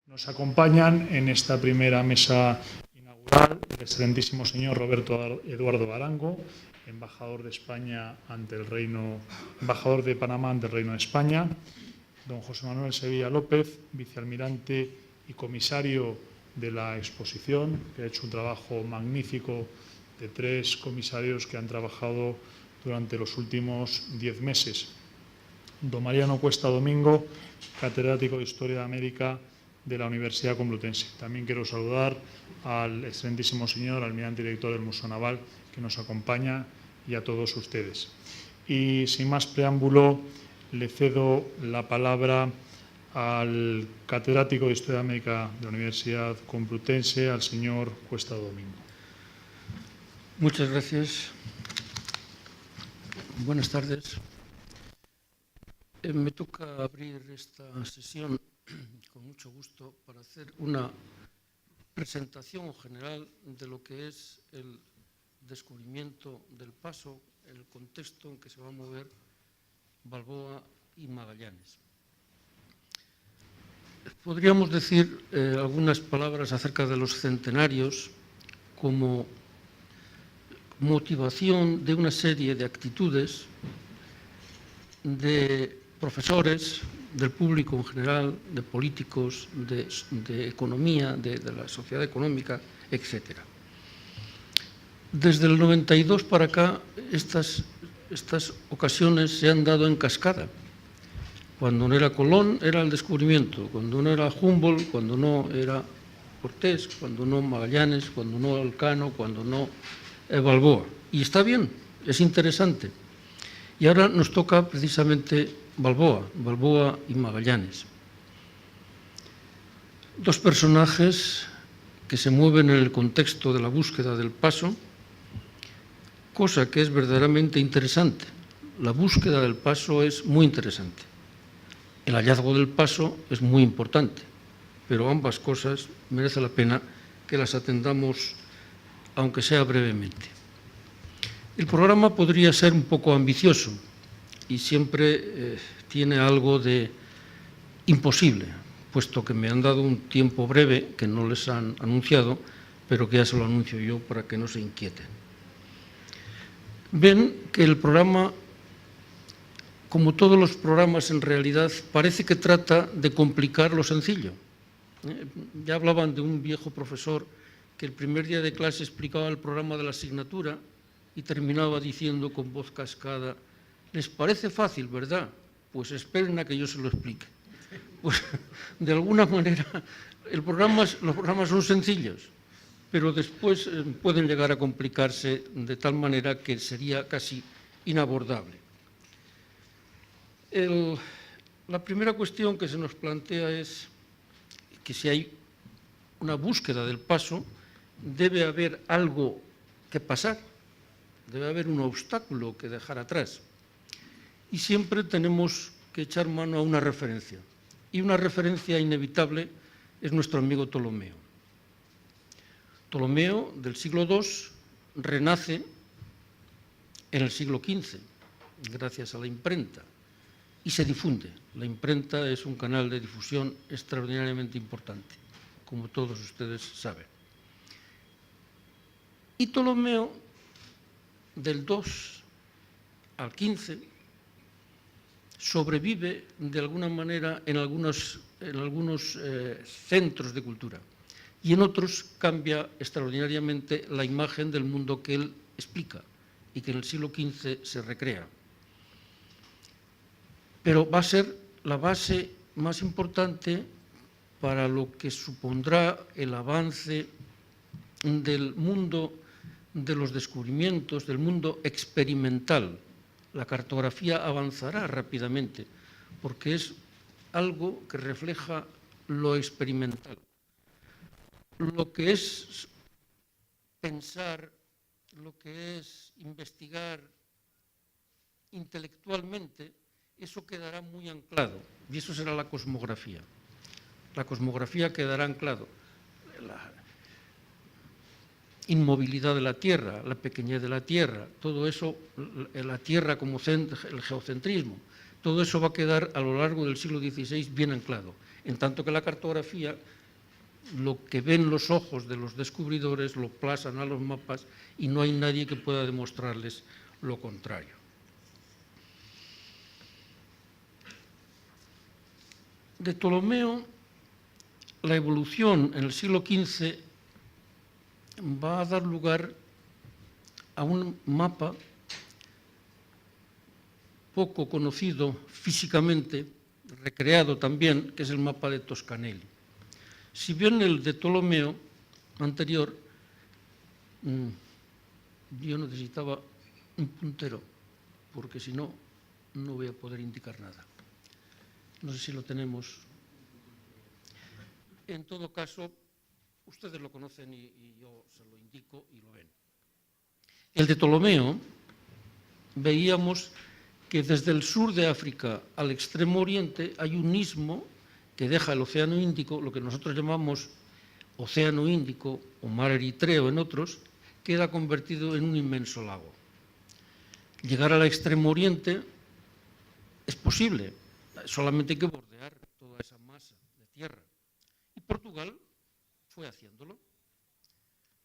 Nos acompañan en esta primera mesa inaugural el excelentísimo señor Roberto Eduardo Arango, embajador de España ante el Reino, embajador de Panamá ante el Reino de España, don José Manuel Sevilla López, vicealmirante y comisario de la exposición, que ha hecho un trabajo magnífico de 3 comisarios que han trabajado durante los últimos 10 meses. Don Mariano Cuesta Domingo, catedrático de Historia de América de la Universidad Complutense. También quiero saludar al excelentísimo señor almirante director del Museo Naval que nos acompaña y a todos ustedes. Y sin más preámbulo, le cedo la palabra al catedrático de Historia de América de la Universidad Complutense, al señor Cuesta Domingo. Muchas gracias. Buenas tardes. Me toca abrir esta sesión con mucho gusto para hacer una presentación general de lo que es el descubrimiento del Paso, el contexto en que se va a mover Balboa y Magallanes. Podríamos decir algunas palabras acerca de los centenarios como motivación de una serie de actitudes de profesores, del público en general, de políticos, de economía, de la sociedad económica, etc. Desde el 92 para acá, estas ocasiones se han dado en cascada. Cuando no era Colón, era el descubrimiento. Cuando no era Humboldt, cuando no era Cortés, cuando no Magallanes, cuando no Elcano, cuando no Balboa. Y está bien, es interesante. Y ahora nos toca precisamente Balboa y Magallanes. Dos personajes que se mueven en el contexto de la búsqueda del Paso, cosa que es verdaderamente interesante. La búsqueda del Paso es muy interesante. El hallazgo del Paso es muy importante, pero ambas cosas merece la pena que las atendamos, aunque sea brevemente. El programa podría ser un poco ambicioso y siempre tiene algo de imposible, puesto que me han dado un tiempo breve que no les han anunciado, pero que ya se lo anuncio yo para que no se inquieten. Ven que el programa, como todos los programas en realidad, parece que trata de complicar lo sencillo. Ya hablaban de un viejo profesor que el primer día de clase explicaba el programa de la asignatura y terminaba diciendo con voz cascada: ¿les parece fácil, verdad? Pues esperen a que yo se lo explique. Pues, de alguna manera, los programas son sencillos, pero después pueden llegar a complicarse de tal manera que sería casi inabordable. La primera cuestión que se nos plantea es que si hay una búsqueda del Paso, debe haber algo que pasar, debe haber un obstáculo que dejar atrás. Y siempre tenemos que echar mano a una referencia. Y una referencia inevitable es nuestro amigo Ptolomeo. Ptolomeo, del siglo II, renace en el siglo XV, gracias a la imprenta, y se difunde. La imprenta es un canal de difusión extraordinariamente importante, como todos ustedes saben. Y Ptolomeo, del II al XV, sobrevive de alguna manera en algunos centros de cultura y en otros cambia extraordinariamente la imagen del mundo que él explica y que en el siglo XV se recrea. Pero va a ser la base más importante para lo que supondrá el avance del mundo de los descubrimientos, del mundo experimental. La cartografía avanzará rápidamente porque es algo que refleja lo experimental. Lo que es pensar, lo que es investigar intelectualmente, eso quedará muy anclado y eso será la cosmografía. La cosmografía quedará anclado. La inmovilidad de la Tierra, la pequeñez de la Tierra, todo eso, la Tierra como el geocentrismo, todo eso va a quedar a lo largo del siglo XVI bien anclado. en tanto que la cartografía, lo que ven los ojos de los descubridores lo plasman a los mapas y no hay nadie que pueda demostrarles lo contrario. De Ptolomeo, la evolución en el siglo XV va a dar lugar a un mapa poco conocido físicamente, recreado también, que es el mapa de Toscanelli. Si bien el de Ptolomeo anterior, yo necesitaba un puntero, porque si no, no voy a poder indicar nada. No sé si lo tenemos. En todo caso, ustedes lo conocen y yo se lo indico y lo ven. El de Ptolomeo, veíamos que desde el sur de África al extremo oriente hay un istmo que deja el Océano Índico, lo que nosotros llamamos Océano Índico o Mar Eritreo en otros, queda convertido en un inmenso lago. Llegar al extremo oriente es posible, solamente hay que bordear toda esa masa de tierra. Y Portugal fue haciéndolo.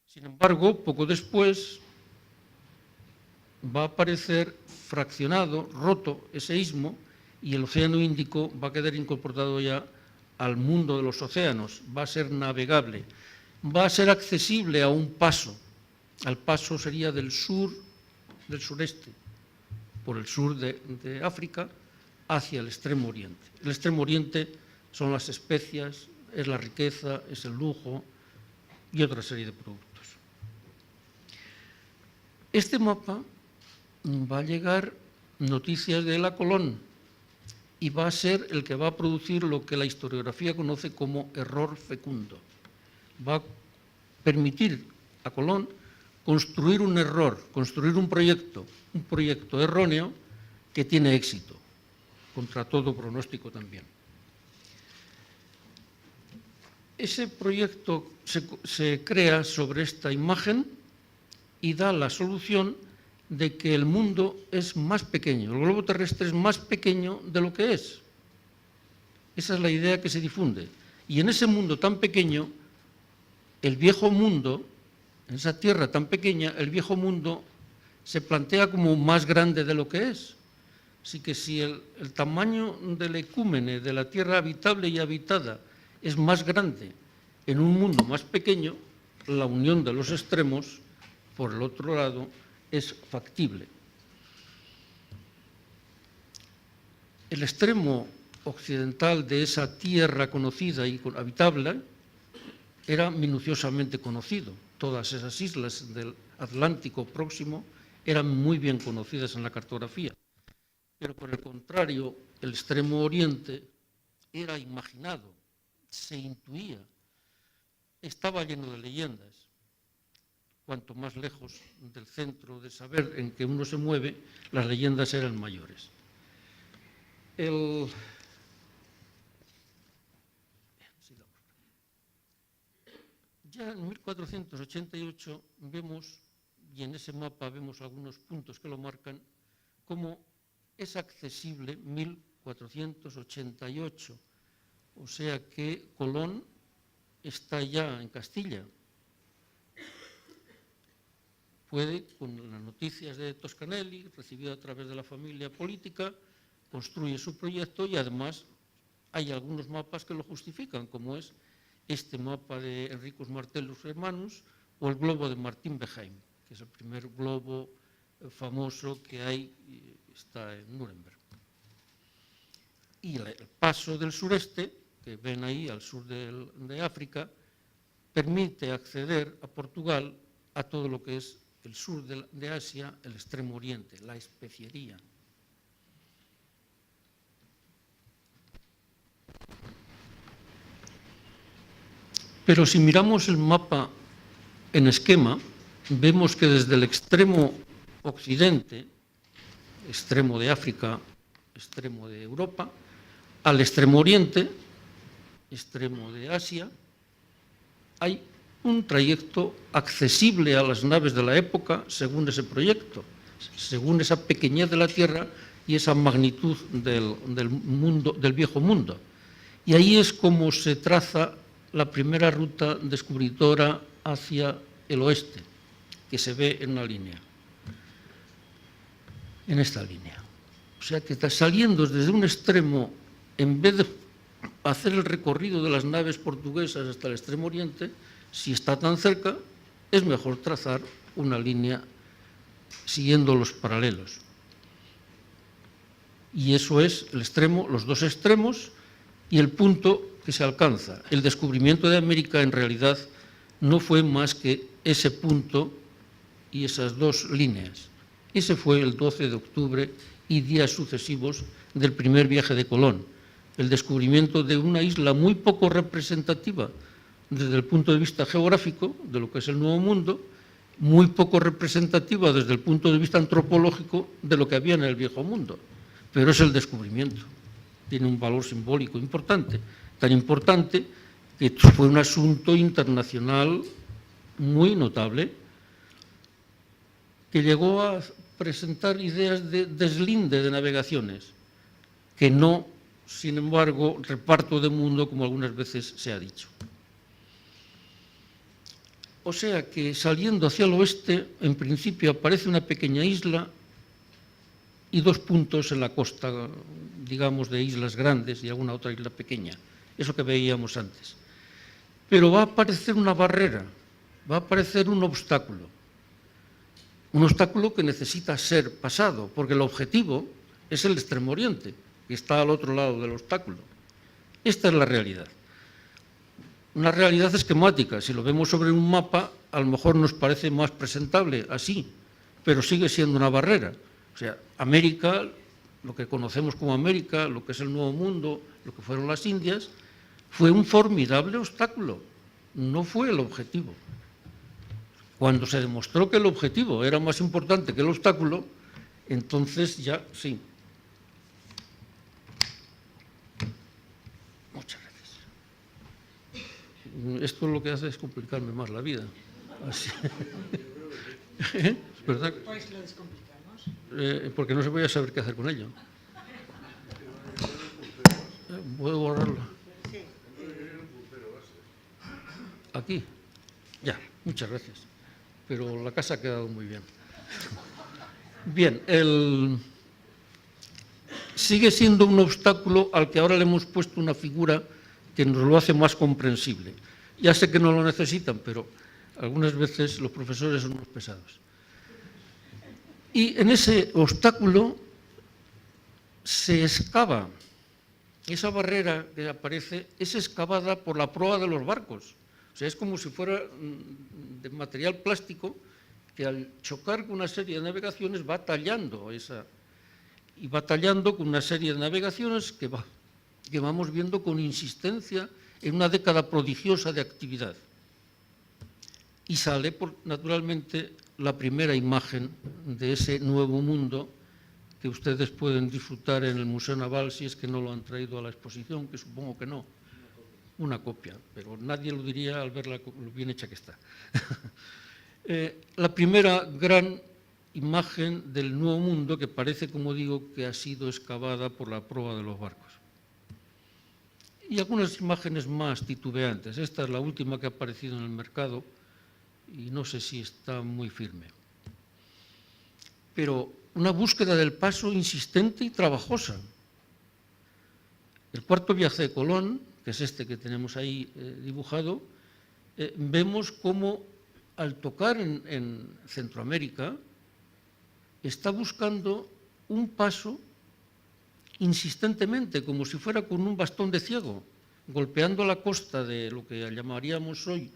Sin embargo, poco después va a aparecer fraccionado, roto ese istmo, y el Océano Índico va a quedar incorporado ya al mundo de los océanos, va a ser navegable, va a ser accesible a un paso. El paso sería del sur, del sureste, por el sur de África, hacia el extremo oriente. El extremo oriente son las especias, es la riqueza, es el lujo y otra serie de productos. Este mapa va a llegar noticias de la Colón y va a ser el que va a producir lo que la historiografía conoce como error fecundo. Va a permitir a Colón construir un error, construir un proyecto erróneo que tiene éxito, contra todo pronóstico también. Ese proyecto se crea sobre esta imagen y da la solución de que el mundo es más pequeño, el globo terrestre es más pequeño de lo que es. Esa es la idea que se difunde. Y en ese mundo tan pequeño, el viejo mundo, en esa tierra tan pequeña, el viejo mundo se plantea como más grande de lo que es. Así que si el tamaño del ecúmene, de la tierra habitable y habitada, es más grande en un mundo más pequeño, la unión de los extremos, por el otro lado, es factible. El extremo occidental de esa tierra conocida y habitable era minuciosamente conocido. Todas esas islas del Atlántico próximo eran muy bien conocidas en la cartografía. Pero por el contrario, el extremo oriente era imaginado, se intuía, estaba lleno de leyendas. Cuanto más lejos del centro de saber en que uno se mueve, las leyendas eran mayores. Ya en 1488 vemos, y en ese mapa vemos algunos puntos que lo marcan, cómo es accesible 1488, o sea que Colón está ya en Castilla. Puede, con las noticias de Toscanelli, recibido a través de la familia política, construye su proyecto y además hay algunos mapas que lo justifican, como es este mapa de Enricus Martellus Hermanus o el globo de Martín Behaim, que es el primer globo famoso que hay, está en Nuremberg. Y el paso del sureste, que ven ahí al sur de África, permite acceder a Portugal a todo lo que es el sur de Asia, el extremo oriente, la especiería. Pero si miramos el mapa en esquema, vemos que desde el extremo occidente, extremo de África, extremo de Europa, al extremo oriente, extremo de Asia, hay un trayecto accesible a las naves de la época según ese proyecto, según esa pequeñez de la Tierra y esa magnitud del viejo mundo. Y ahí es como se traza la primera ruta descubridora hacia el oeste, que se ve en una línea, en esta línea. O sea que saliendo desde un extremo, en vez de hacer el recorrido de las naves portuguesas hasta el extremo oriente, si está tan cerca, es mejor trazar una línea siguiendo los paralelos. Y eso es el extremo, los dos extremos y el punto que se alcanza. El descubrimiento de América en realidad no fue más que ese punto y esas dos líneas. Ese fue el 12 de octubre y días sucesivos del primer viaje de Colón. El descubrimiento de una isla muy poco representativa desde el punto de vista geográfico de lo que es el Nuevo Mundo, muy poco representativa desde el punto de vista antropológico de lo que había en el Viejo Mundo. Pero es el descubrimiento. Tiene un valor simbólico importante, tan importante que fue un asunto internacional muy notable, que llegó a presentar ideas de deslinde de navegaciones, que no, sin embargo, reparto de mundo, como algunas veces se ha dicho. O sea que saliendo hacia el oeste, en principio aparece una pequeña isla y dos puntos en la costa, digamos, de islas grandes y alguna otra isla pequeña, eso que veíamos antes. Pero va a aparecer una barrera, va a aparecer un obstáculo que necesita ser pasado, porque el objetivo es el extremo oriente, que está al otro lado del obstáculo. Esta es la realidad. Una realidad esquemática. Si lo vemos sobre un mapa, a lo mejor nos parece más presentable así, pero sigue siendo una barrera. O sea, América, lo que conocemos como América, lo que es el Nuevo Mundo, lo que fueron las Indias, fue un formidable obstáculo, no fue el objetivo. Cuando se demostró que el objetivo era más importante que el obstáculo, entonces ya sí. Muchas gracias. Esto lo que hace es complicarme más la vida. Así. ¿Es verdad? Pues lo descomplicamos. Porque no se voy a saber qué hacer con ello. ¿Puedo borrarlo? Sí. Aquí. Ya, muchas gracias. Pero la casa ha quedado muy bien. Bien, sigue siendo un obstáculo al que ahora le hemos puesto una figura que nos lo hace más comprensible. Ya sé que no lo necesitan, pero algunas veces los profesores son unos pesados. Y en ese obstáculo se excava. Esa barrera que aparece es excavada por la proa de los barcos. O sea, es como si fuera de material plástico que al chocar con una serie de navegaciones va tallando esa, y va tallando con una serie de navegaciones que vamos viendo con insistencia en una década prodigiosa de actividad. Y sale, naturalmente, la primera imagen de ese nuevo mundo que ustedes pueden disfrutar en el Museo Naval si es que no lo han traído a la exposición, que supongo que no. Una copia, pero nadie lo diría al ver lo bien hecha que está. La primera gran imagen del Nuevo Mundo que parece, como digo, que ha sido excavada por la proa de los barcos. Y algunas imágenes más titubeantes. Esta es la última que ha aparecido en el mercado y no sé si está muy firme. Pero una búsqueda del paso insistente y trabajosa. El cuarto viaje de Colón, que es este que tenemos ahí dibujado, vemos cómo al tocar en Centroamérica está buscando un paso insistentemente, como si fuera con un bastón de ciego, golpeando la costa de lo que llamaríamos hoy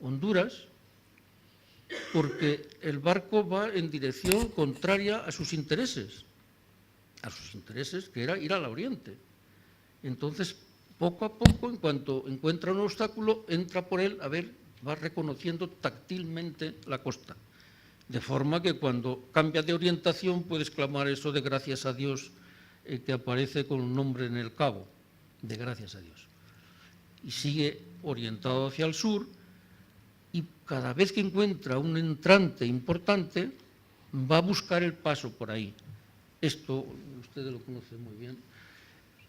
Honduras, porque el barco va en dirección contraria a sus intereses que era ir al oriente. Entonces, poco a poco, en cuanto encuentra un obstáculo, entra por él, va reconociendo táctilmente la costa. De forma que cuando cambia de orientación puede exclamar eso de gracias a Dios, que aparece con un nombre en el cabo, de gracias a Dios. Y sigue orientado hacia el sur y cada vez que encuentra un entrante importante va a buscar el paso por ahí. Esto, ustedes lo conocen muy bien,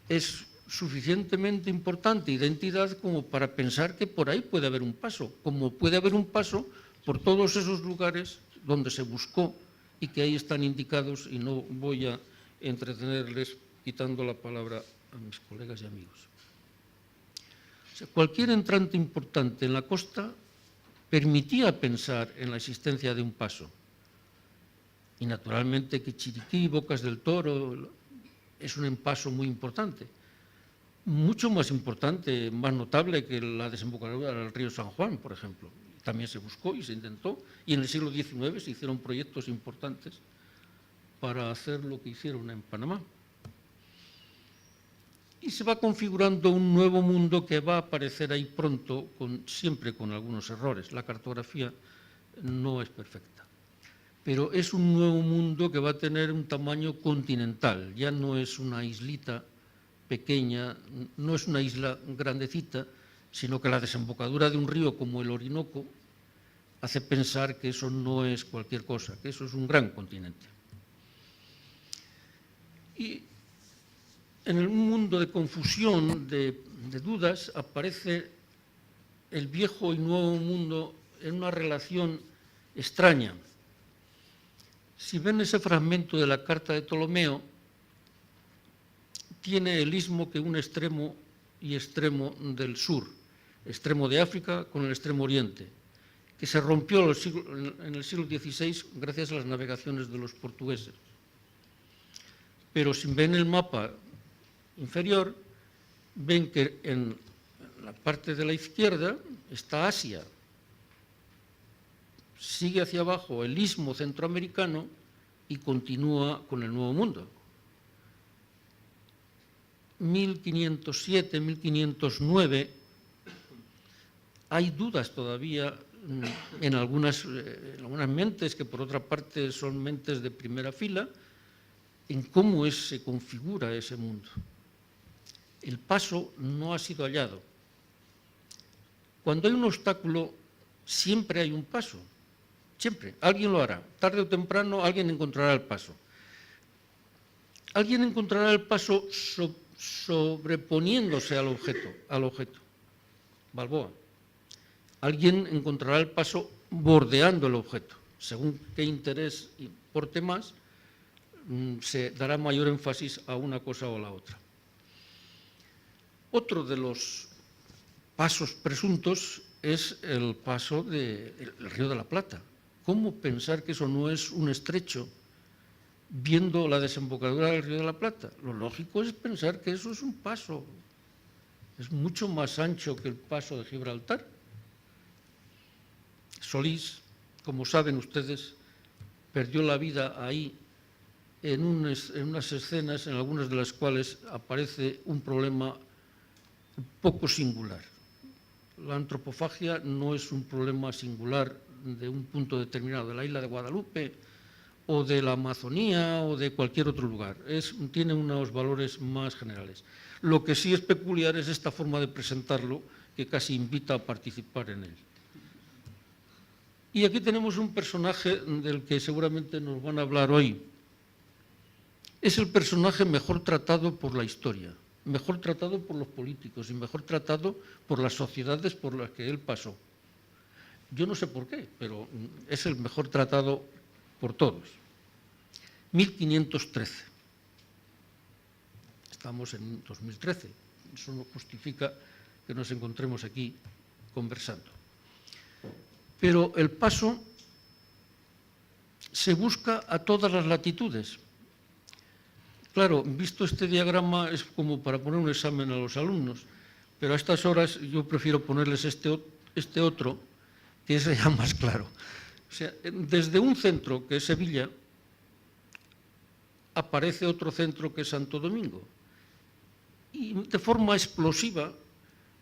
es suficientemente importante identidad como para pensar que por ahí puede haber un paso, como puede haber un paso por todos esos lugares donde se buscó y que ahí están indicados, y no voy a entretenerles quitando la palabra a mis colegas y amigos. O sea, cualquier entrante importante en la costa permitía pensar en la existencia de un paso. Y naturalmente que Chiriquí, Bocas del Toro, es un paso muy importante. Mucho más importante, más notable que la desembocadura del río San Juan, por ejemplo. También se buscó y se intentó, y en el siglo XIX se hicieron proyectos importantes para hacer lo que hicieron en Panamá. Y se va configurando un nuevo mundo que va a aparecer ahí pronto, siempre con algunos errores. La cartografía no es perfecta, pero es un nuevo mundo que va a tener un tamaño continental. Ya no es una islita pequeña, no es una isla grandecita, sino que la desembocadura de un río como el Orinoco hace pensar que eso no es cualquier cosa, que eso es un gran continente. Y en el mundo de confusión, de dudas, aparece el viejo y nuevo mundo en una relación extraña. Si ven ese fragmento de la carta de Ptolomeo, tiene el istmo que un extremo y extremo del sur, extremo de África con el extremo oriente, que se rompió en el siglo XVI gracias a las navegaciones de los portugueses. Pero si ven el mapa inferior, ven que en la parte de la izquierda está Asia, sigue hacia abajo el istmo centroamericano y continúa con el Nuevo Mundo. 1507, 1509, hay dudas todavía en algunas mentes, que por otra parte son mentes de primera fila, en cómo se configura ese mundo. El paso no ha sido hallado. Cuando hay un obstáculo, siempre hay un paso, siempre. Alguien lo hará, tarde o temprano alguien encontrará el paso. Alguien encontrará el paso sobreponiéndose al objeto. Balboa. Alguien encontrará el paso bordeando el objeto. Según qué interés importe más, se dará mayor énfasis a una cosa o a la otra. Otro de los pasos presuntos es el paso del Río de la Plata. ¿Cómo pensar que eso no es un estrecho viendo la desembocadura del Río de la Plata? Lo lógico es pensar que eso es un paso. Es mucho más ancho que el paso de Gibraltar. Solís, como saben ustedes, perdió la vida ahí en unas escenas en algunas de las cuales aparece un problema un poco singular. La antropofagia no es un problema singular de un punto determinado, de la isla de Guadalupe o de la Amazonía o de cualquier otro lugar. Tiene unos valores más generales. Lo que sí es peculiar es esta forma de presentarlo, que casi invita a participar en él. Y aquí tenemos un personaje del que seguramente nos van a hablar hoy. Es el personaje mejor tratado por la historia, mejor tratado por los políticos y mejor tratado por las sociedades por las que él pasó. Yo no sé por qué, pero es el mejor tratado por todos. 1513. Estamos en 2013. Eso no justifica que nos encontremos aquí conversando. Pero el paso se busca a todas las latitudes. Claro, visto este diagrama es como para poner un examen a los alumnos, pero a estas horas yo prefiero ponerles este otro, que es ya más claro. O sea, desde un centro, que es Sevilla, aparece otro centro, que es Santo Domingo. Y de forma explosiva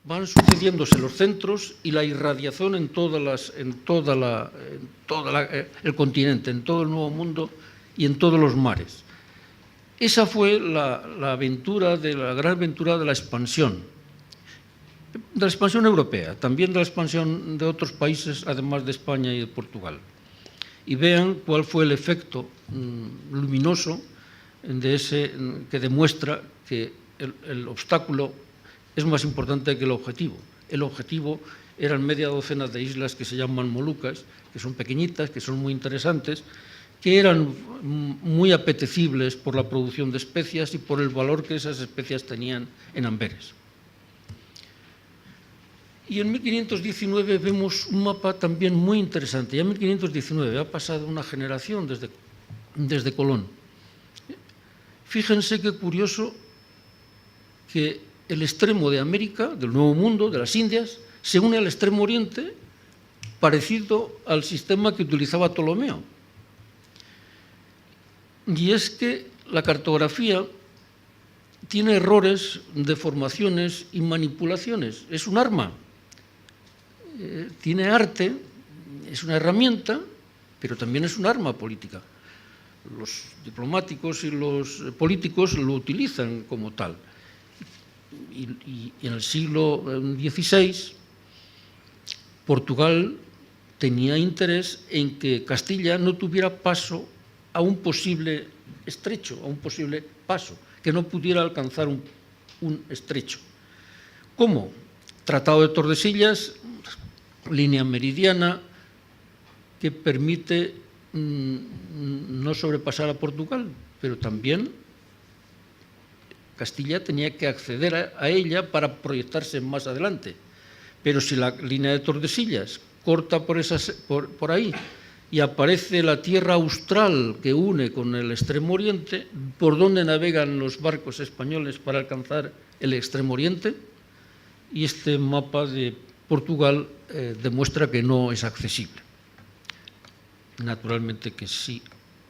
van sucediéndose los centros y la irradiación en todo el continente, en todo el Nuevo Mundo y en todos los mares. Esa fue la gran aventura de la expansión europea, también de la expansión de otros países, además de España y de Portugal. Y vean cuál fue el efecto luminoso que demuestra que el obstáculo es más importante que el objetivo. El objetivo eran media docena de islas que se llaman Molucas, que son pequeñitas, que son muy interesantes, que eran muy apetecibles por la producción de especias y por el valor que esas especias tenían en Amberes. Y en 1519 vemos un mapa también muy interesante. Ya en 1519 ha pasado una generación desde Colón. Fíjense qué curioso que el extremo de América, del Nuevo Mundo, de las Indias, se une al extremo oriente, parecido al sistema que utilizaba Ptolomeo. Y es que la cartografía tiene errores, deformaciones y manipulaciones. Es un arma, tiene arte, es una herramienta, pero también es un arma política. Los diplomáticos y los políticos lo utilizan como tal. Y en el siglo XVI, Portugal tenía interés en que Castilla no tuviera paso a un posible estrecho, a un posible paso, que no pudiera alcanzar un estrecho. ¿Cómo? Tratado de Tordesillas, línea meridiana que permite no sobrepasar a Portugal, pero también Castilla tenía que acceder a ella para proyectarse más adelante. Pero si la línea de Tordesillas corta por ahí y aparece la tierra austral que une con el extremo oriente, ¿por dónde navegan los barcos españoles para alcanzar el extremo oriente? Y este mapa de Portugal demuestra que no es accesible. Naturalmente que sí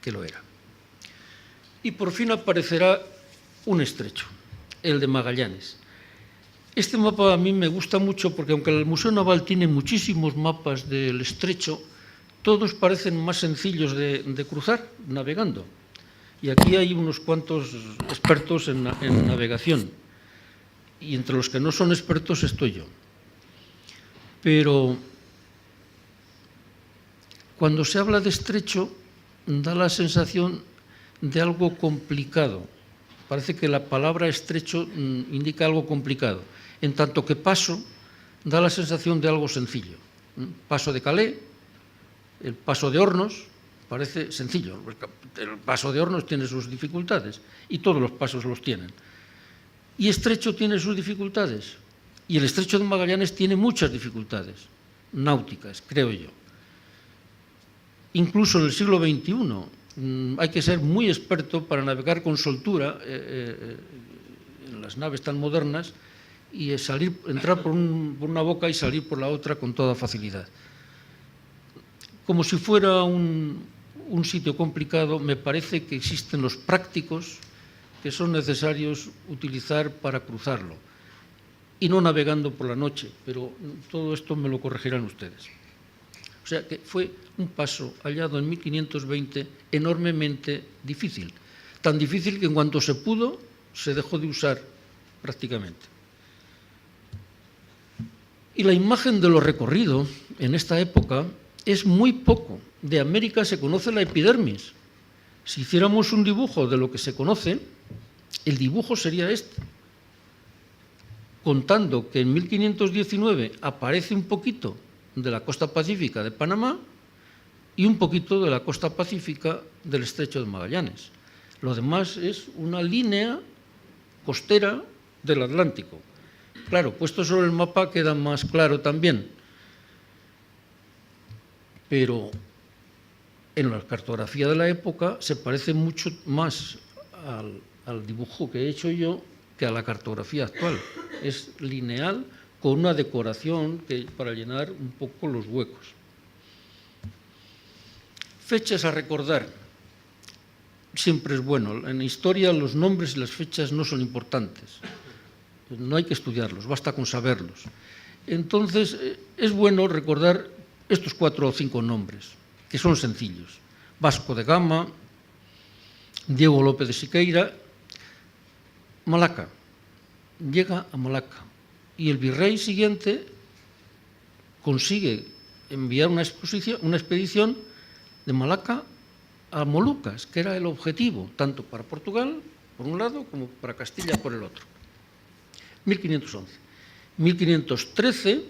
que lo era. Y por fin aparecerá un estrecho, el de Magallanes. Este mapa a mí me gusta mucho porque aunque el Museo Naval tiene muchísimos mapas del estrecho, todos parecen más sencillos de cruzar navegando. Y aquí hay unos cuantos expertos en navegación. Y entre los que no son expertos estoy yo. Pero cuando se habla de estrecho da la sensación de algo complicado. Parece que la palabra estrecho indica algo complicado, en tanto que paso da la sensación de algo sencillo. Paso de Calais, el paso de Hornos, parece sencillo. El paso de Hornos tiene sus dificultades y todos los pasos los tienen. Y estrecho tiene sus dificultades. Y el estrecho de Magallanes tiene muchas dificultades náuticas, creo yo. Incluso en el siglo XXI hay que ser muy experto para navegar con soltura en las naves tan modernas y entrar por una boca y salir por la otra con toda facilidad. Como si fuera un sitio complicado, me parece que existen los prácticos que son necesarios utilizar para cruzarlo, y no navegando por la noche, pero todo esto me lo corregirán ustedes. O sea que fue un paso hallado en 1520 enormemente difícil, tan difícil que en cuanto se pudo, se dejó de usar prácticamente. Y la imagen de lo recorrido en esta época es muy poco. De América se conoce la epidermis. Si hiciéramos un dibujo de lo que se conoce, el dibujo sería este. Contando que en 1519 aparece un poquito de la costa pacífica de Panamá y un poquito de la costa pacífica del estrecho de Magallanes. Lo demás es una línea costera del Atlántico. Claro, puesto sobre el mapa queda más claro también, pero en la cartografía de la época se parece mucho más al dibujo que he hecho yo que a la cartografía actual. Es lineal con una decoración para llenar un poco los huecos. Fechas a recordar. Siempre es bueno. En historia los nombres y las fechas no son importantes. No hay que estudiarlos, basta con saberlos. Entonces, es bueno recordar estos 4 o 5 nombres, que son sencillos. Vasco de Gama, Diego López de Siqueira, Malaca. Llega a Malaca y el virrey siguiente consigue enviar una expedición de Malaca a Molucas, que era el objetivo, tanto para Portugal, por un lado, como para Castilla, por el otro. 1511. 1513,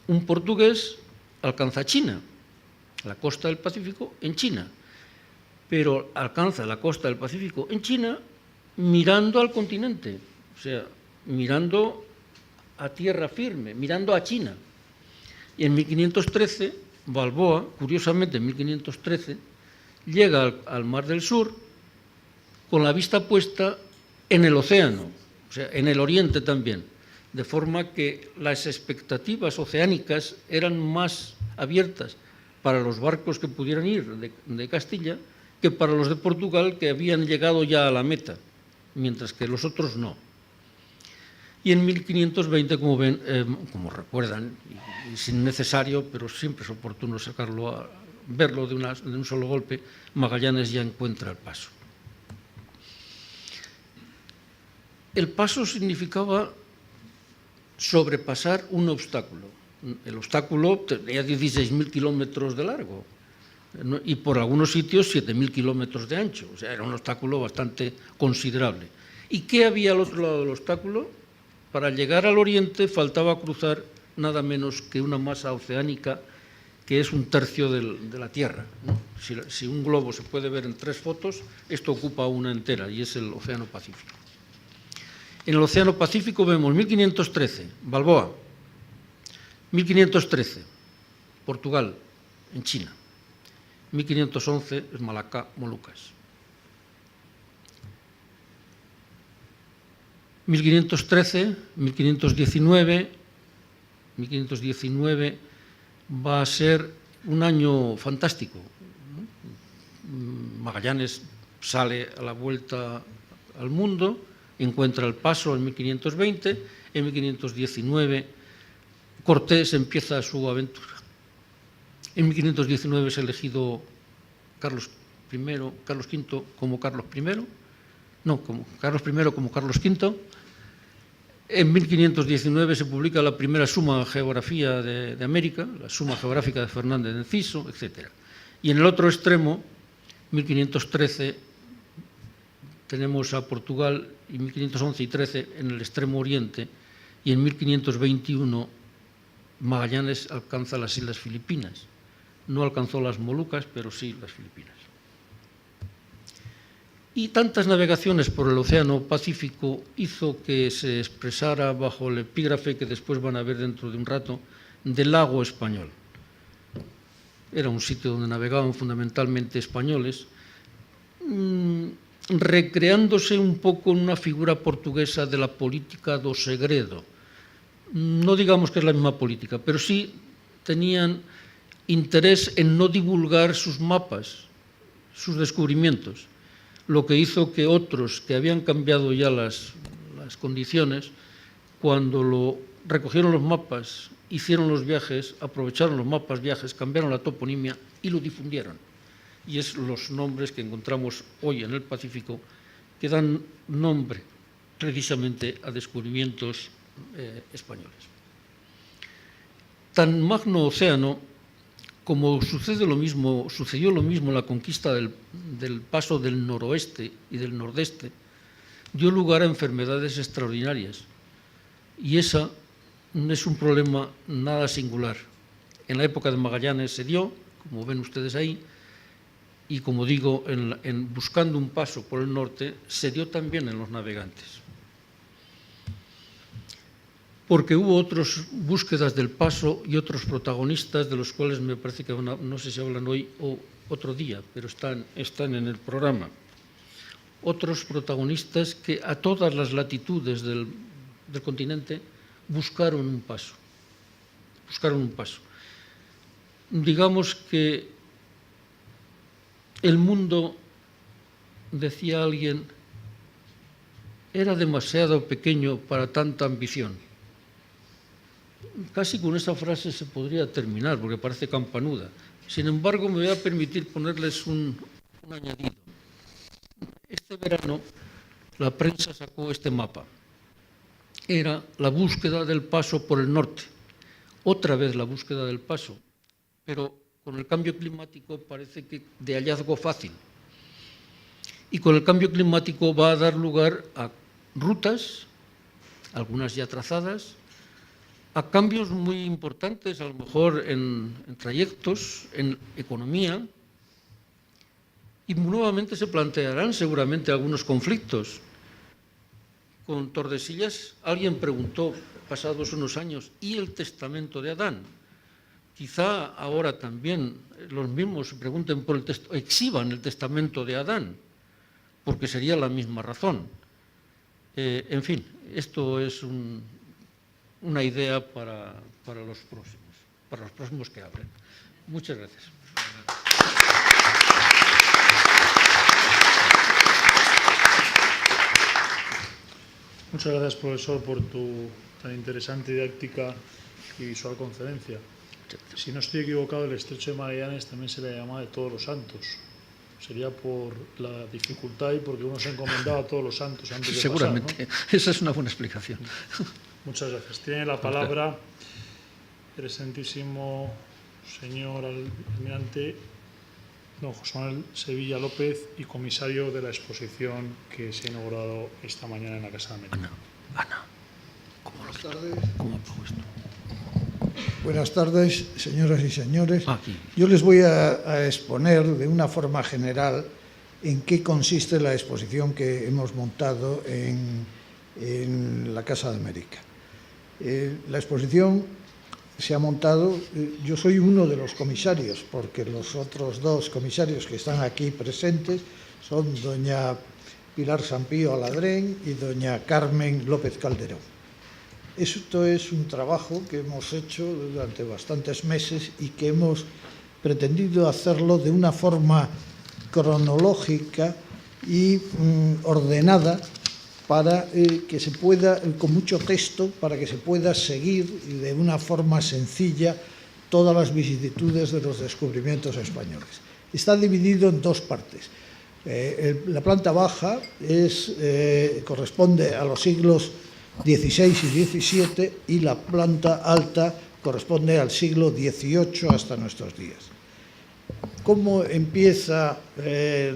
un portugués alcanza China, la costa del Pacífico en China, pero alcanza la costa del Pacífico en China mirando al continente, o sea, mirando a tierra firme, mirando a China. Y en 1513, Balboa, curiosamente en 1513, llega al Mar del Sur con la vista puesta en el océano, o sea, en el oriente también, de forma que las expectativas oceánicas eran más abiertas para los barcos que pudieran ir de Castilla que para los de Portugal, que habían llegado ya a la meta, mientras que los otros no. Y en 1520, como ven, como recuerdan, y es innecesario, pero siempre es oportuno verlo de un solo golpe, Magallanes ya encuentra el paso. El paso significaba sobrepasar un obstáculo. El obstáculo tenía 16.000 kilómetros de largo y por algunos sitios 7.000 kilómetros de ancho. O sea, era un obstáculo bastante considerable. ¿Y qué había al otro lado del obstáculo? Para llegar al oriente faltaba cruzar nada menos que una masa oceánica que es un tercio de la Tierra, ¿no? Si un globo se puede ver en 3 fotos, esto ocupa una entera y es el Océano Pacífico. En el Océano Pacífico vemos 1513, Balboa, 1513, Portugal, en China, 1511 es Malaca, Molucas. 1513, 1519 va a ser un año fantástico. Magallanes sale a la vuelta al mundo, encuentra el paso en 1520, en 1519 Cortés empieza su aventura. En 1519 es elegido Carlos V como Carlos I, como Carlos V. En 1519 se publica la primera suma geografía de América, la suma geográfica de Fernández de Enciso, etc. Y en el otro extremo, 1513, tenemos a Portugal, y 1511 y 13 en el extremo oriente, y en 1521 Magallanes alcanza las Islas Filipinas. No alcanzó las Molucas, pero sí las Filipinas. Y tantas navegaciones por el Océano Pacífico hizo que se expresara bajo el epígrafe que después van a ver dentro de un rato, del lago español. Era un sitio donde navegaban fundamentalmente españoles, recreándose un poco en una figura portuguesa de la política do segredo. No digamos que es la misma política, pero sí tenían interés en no divulgar sus mapas, sus descubrimientos, lo que hizo que otros que habían cambiado ya las condiciones, cuando recogieron los mapas, hicieron los viajes, aprovecharon los mapas, viajes, cambiaron la toponimia y lo difundieron. Y es los nombres que encontramos hoy en el Pacífico que dan nombre precisamente a descubrimientos españoles. Tan magno océano, como sucedió lo mismo en la conquista del paso del noroeste y del nordeste, dio lugar a enfermedades extraordinarias. Y esa no es un problema nada singular. En la época de Magallanes se dio, como ven ustedes ahí, y como digo, buscando un paso por el norte, se dio también en los navegantes. Porque hubo otras búsquedas del paso y otros protagonistas, de los cuales me parece que no sé si hablan hoy o otro día, pero están en el programa. Otros protagonistas que a todas las latitudes del continente buscaron un paso. Digamos que el mundo, decía alguien, era demasiado pequeño para tanta ambición. Casi con esa frase se podría terminar, porque parece campanuda. Sin embargo, me voy a permitir ponerles un añadido. Este verano la prensa sacó este mapa. Era la búsqueda del paso por el norte. Otra vez la búsqueda del paso, pero con el cambio climático parece que de hallazgo fácil. Y con el cambio climático va a dar lugar a rutas, algunas ya trazadas, a cambios muy importantes, a lo mejor en trayectos, en economía, y nuevamente se plantearán seguramente algunos conflictos. Con Tordesillas alguien preguntó, pasados unos años, ¿y el testamento de Adán? Quizá ahora también los mismos se pregunten por exhiban el testamento de Adán, porque sería la misma razón. En fin, esto es una idea para los próximos que hablen. Muchas gracias. Muchas gracias, profesor, por tu tan interesante didáctica y visual conferencia. Si no estoy equivocado, el Estrecho de Magallanes también se le llama de Todos los Santos. Sería por la dificultad y porque uno se encomendaba a todos los santos antes de seguramente, pasar, ¿no? Esa es una buena explicación. Muchas gracias. Tiene la palabra el excelentísimo señor almirante don José Manuel Sevilla López y comisario de la exposición que se ha inaugurado esta mañana en la Casa de América. Ana, Buenas tardes. ¿cómo pongo esto? Buenas tardes, señoras y señores. Aquí. Yo les voy a exponer de una forma general en qué consiste la exposición que hemos montado en la Casa de América. La exposición se ha montado, yo soy uno de los comisarios, porque los otros dos comisarios que están aquí presentes son doña Pilar Sampío Aladrén y doña Carmen López Calderón. Esto es un trabajo que hemos hecho durante bastantes meses y que hemos pretendido hacerlo de una forma cronológica y ordenada para que se pueda, con mucho texto, para que se pueda seguir de una forma sencilla todas las vicisitudes de los descubrimientos españoles. Está dividido en dos partes. La planta baja corresponde a los siglos XVI y XVII y la planta alta corresponde al siglo XVIII hasta nuestros días. ¿Cómo empiezan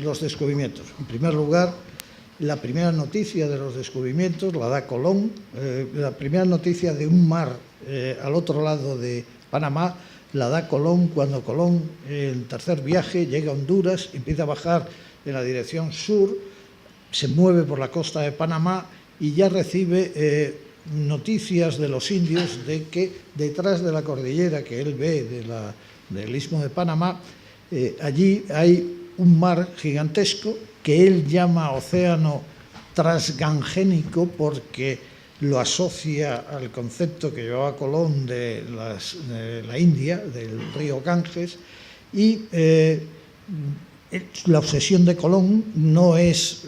los descubrimientos? En primer lugar, la primera noticia de los descubrimientos la da Colón, la primera noticia de un mar al otro lado de Panamá la da Colón cuando Colón, en el tercer viaje, llega a Honduras, empieza a bajar en la dirección sur, se mueve por la costa de Panamá y ya recibe noticias de los indios de que detrás de la cordillera que él ve del Istmo de Panamá, allí hay un mar gigantesco que él llama océano transgangénico porque lo asocia al concepto que llevaba Colón de la India, del río Ganges, y la obsesión de Colón no es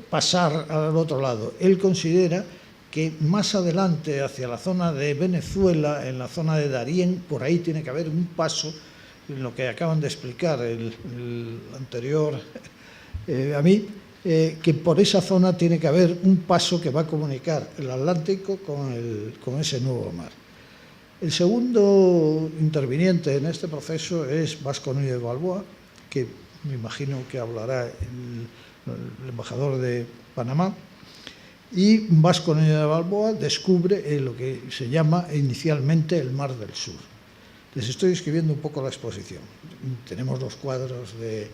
pasar al otro lado. Él considera que más adelante, hacia la zona de Venezuela, en la zona de Darién, por ahí tiene que haber un paso, en lo que acaban de explicar el anterior a mí, que por esa zona tiene que haber un paso que va a comunicar el Atlántico con ese nuevo mar. El segundo interviniente en este proceso es Vasco Núñez de Balboa, que me imagino que hablará el embajador de Panamá, y Vasco Núñez de Balboa descubre lo que se llama inicialmente el Mar del Sur. Les estoy escribiendo un poco la exposición. Tenemos los cuadros de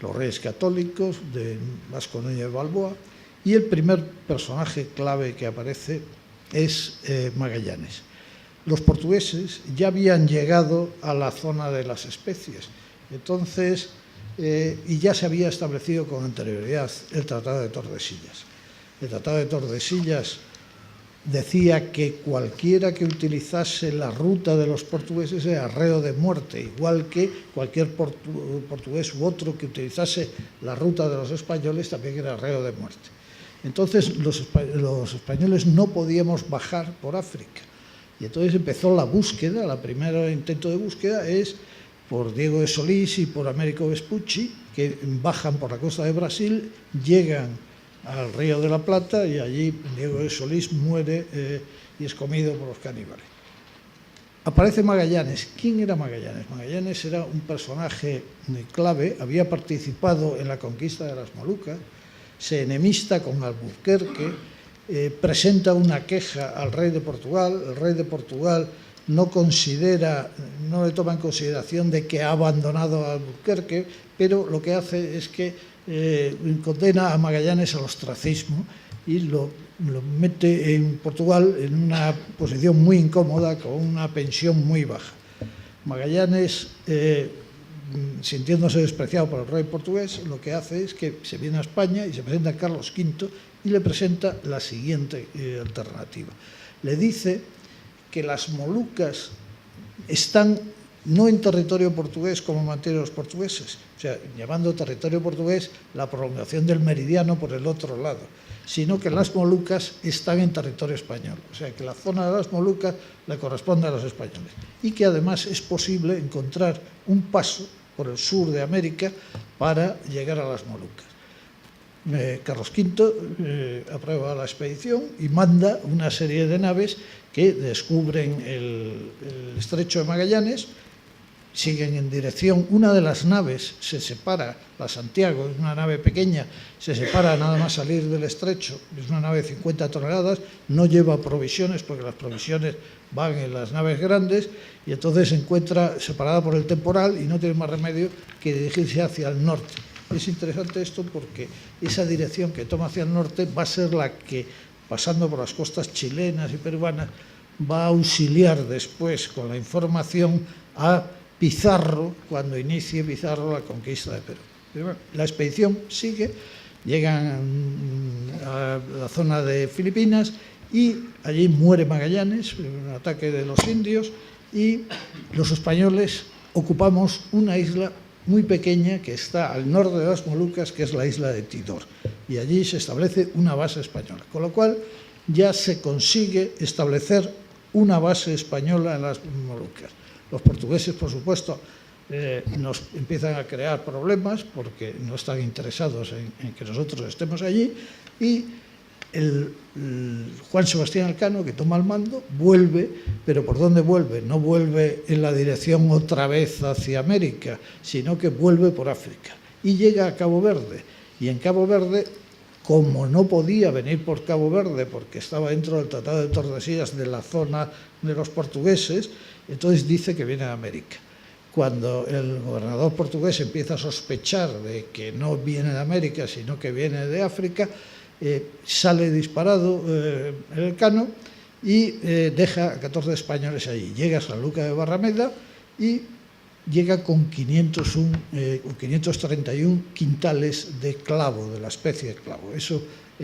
los Reyes Católicos, de Vasco Núñez de Balboa, y el primer personaje clave que aparece es Magallanes. Los portugueses ya habían llegado a la zona de las especies, entonces, y ya se había establecido con anterioridad el Tratado de Tordesillas. El Tratado de Tordesillas decía que cualquiera que utilizase la ruta de los portugueses era reo de muerte, igual que cualquier portugués u otro que utilizase la ruta de los españoles también era reo de muerte. Entonces los españoles no podíamos bajar por África. Y entonces empezó la búsqueda, el primer intento de búsqueda es por Diego de Solís y por Américo Vespucci, que bajan por la costa de Brasil, llegan al Río de la Plata y allí Diego de Solís muere y es comido por los caníbales. Aparece Magallanes. ¿Quién era Magallanes? Magallanes era un personaje clave, había participado en la conquista de las Molucas, se enemista con Alburquerque, presenta una queja al rey de Portugal. El rey de Portugal no le toma en consideración de que ha abandonado a Alburquerque, pero lo que hace es que condena a Magallanes al ostracismo y lo mete en Portugal en una posición muy incómoda, con una pensión muy baja. Magallanes, sintiéndose despreciado por el rey portugués, lo que hace es que se viene a España y se presenta a Carlos V y le presenta la siguiente alternativa. Le dice que las Molucas están no en territorio portugués como mantienen los portugueses, o sea, llamando territorio portugués la prolongación del meridiano por el otro lado, sino que las Molucas están en territorio español, o sea, que la zona de las Molucas le corresponde a los españoles y que además es posible encontrar un paso por el sur de América para llegar a las Molucas. Carlos V aprueba la expedición y manda una serie de naves que descubren el estrecho de Magallanes, siguen en dirección. Una de las naves se separa, la Santiago, es una nave pequeña, se separa nada más salir del estrecho, es una nave de 50 toneladas, no lleva provisiones porque las provisiones van en las naves grandes y entonces se encuentra separada por el temporal y no tiene más remedio que dirigirse hacia el norte. Es interesante esto porque esa dirección que toma hacia el norte va a ser la que, pasando por las costas chilenas y peruanas, va a auxiliar después con la información a Pizarro, cuando inicie Pizarro la conquista de Perú. Pero bueno, la expedición sigue, llegan a la zona de Filipinas y allí muere Magallanes, un ataque de los indios, y los españoles ocupamos una isla muy pequeña que está al norte de las Molucas, que es la isla de Tidor, y allí se establece una base española, con lo cual ya se consigue establecer una base española en las Molucas. Los portugueses, por supuesto, nos empiezan a crear problemas porque no están interesados en que nosotros estemos allí, y Juan Sebastián Elcano, que toma el mando, vuelve, pero ¿por dónde vuelve? No vuelve en la dirección otra vez hacia América, sino que vuelve por África y llega a Cabo Verde. Y en Cabo Verde, como no podía venir por Cabo Verde porque estaba dentro del Tratado de Tordesillas de la zona de los portugueses, entonces dice que viene de América. Cuando el gobernador portugués empieza a sospechar de que no viene de América, sino que viene de África, sale disparado el Elcano y deja a 14 españoles allí. Llega a San Lucas de Barrameda y llega con 531 quintales de clavo, de la especie de clavo. Eso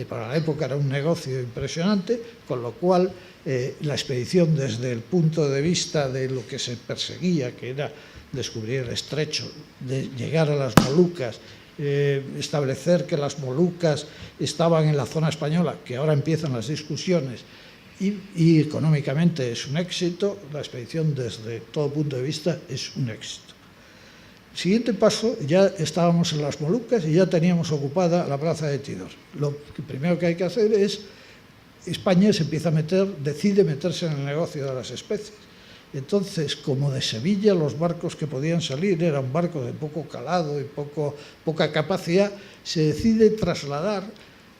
para la época era un negocio impresionante, con lo cual la expedición, desde el punto de vista de lo que se perseguía, que era descubrir el estrecho, de llegar a las Molucas, establecer que las Molucas estaban en la zona española, que ahora empiezan las discusiones, y económicamente es un éxito. La expedición, desde todo punto de vista, es un éxito. Siguiente paso, ya estábamos en las Molucas y ya teníamos ocupada la plaza de Tidor. Lo primero que hay que hacer es, España se empieza a decide meterse en el negocio de las especies. Entonces, como de Sevilla los barcos que podían salir eran barcos de poco calado y poca capacidad, se decide trasladar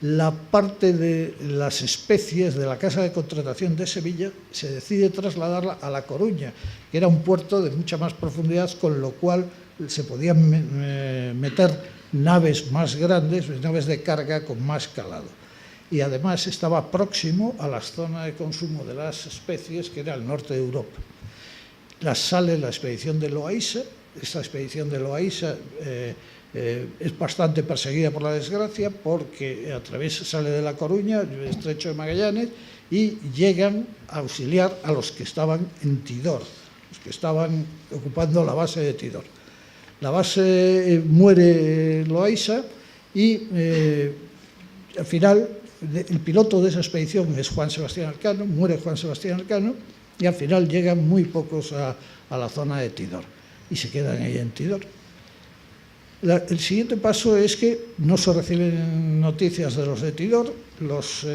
la parte de las especies de la Casa de Contratación de Sevilla, se decide trasladarla a La Coruña, que era un puerto de mucha más profundidad, con lo cual se podían meter naves más grandes, naves de carga con más calado. Y además estaba próximo a la zona de consumo de las especies, que era el norte de Europa. Sale la expedición de Loaisa. Esta expedición de Loaisa es bastante perseguida por la desgracia, porque sale de La Coruña, el estrecho de Magallanes, y llegan a auxiliar a los que estaban en Tidor, los que estaban ocupando la base de Tidor. La base muere Loaisa y al final el piloto de esa expedición es Juan Sebastián Elcano, muere Juan Sebastián Elcano, y al final llegan muy pocos a la zona de Tidor y se quedan ahí en Tidor. El siguiente paso es que no se reciben noticias de los de Tidor. Los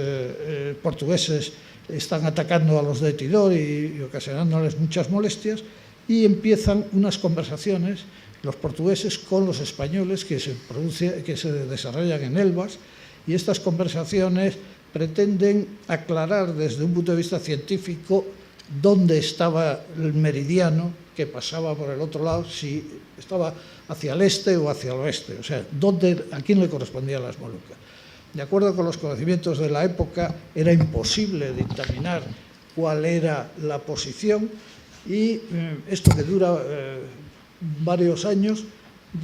portugueses están atacando a los de Tidor y ocasionándoles muchas molestias, y empiezan unas conversaciones los portugueses con los españoles que se desarrollan en Elvas, y estas conversaciones pretenden aclarar desde un punto de vista científico dónde estaba el meridiano que pasaba por el otro lado, si estaba hacia el este o hacia el oeste, o sea, a quién le correspondían las Molucas. De acuerdo con los conocimientos de la época, era imposible dictaminar cuál era la posición, y esto que dura varios años,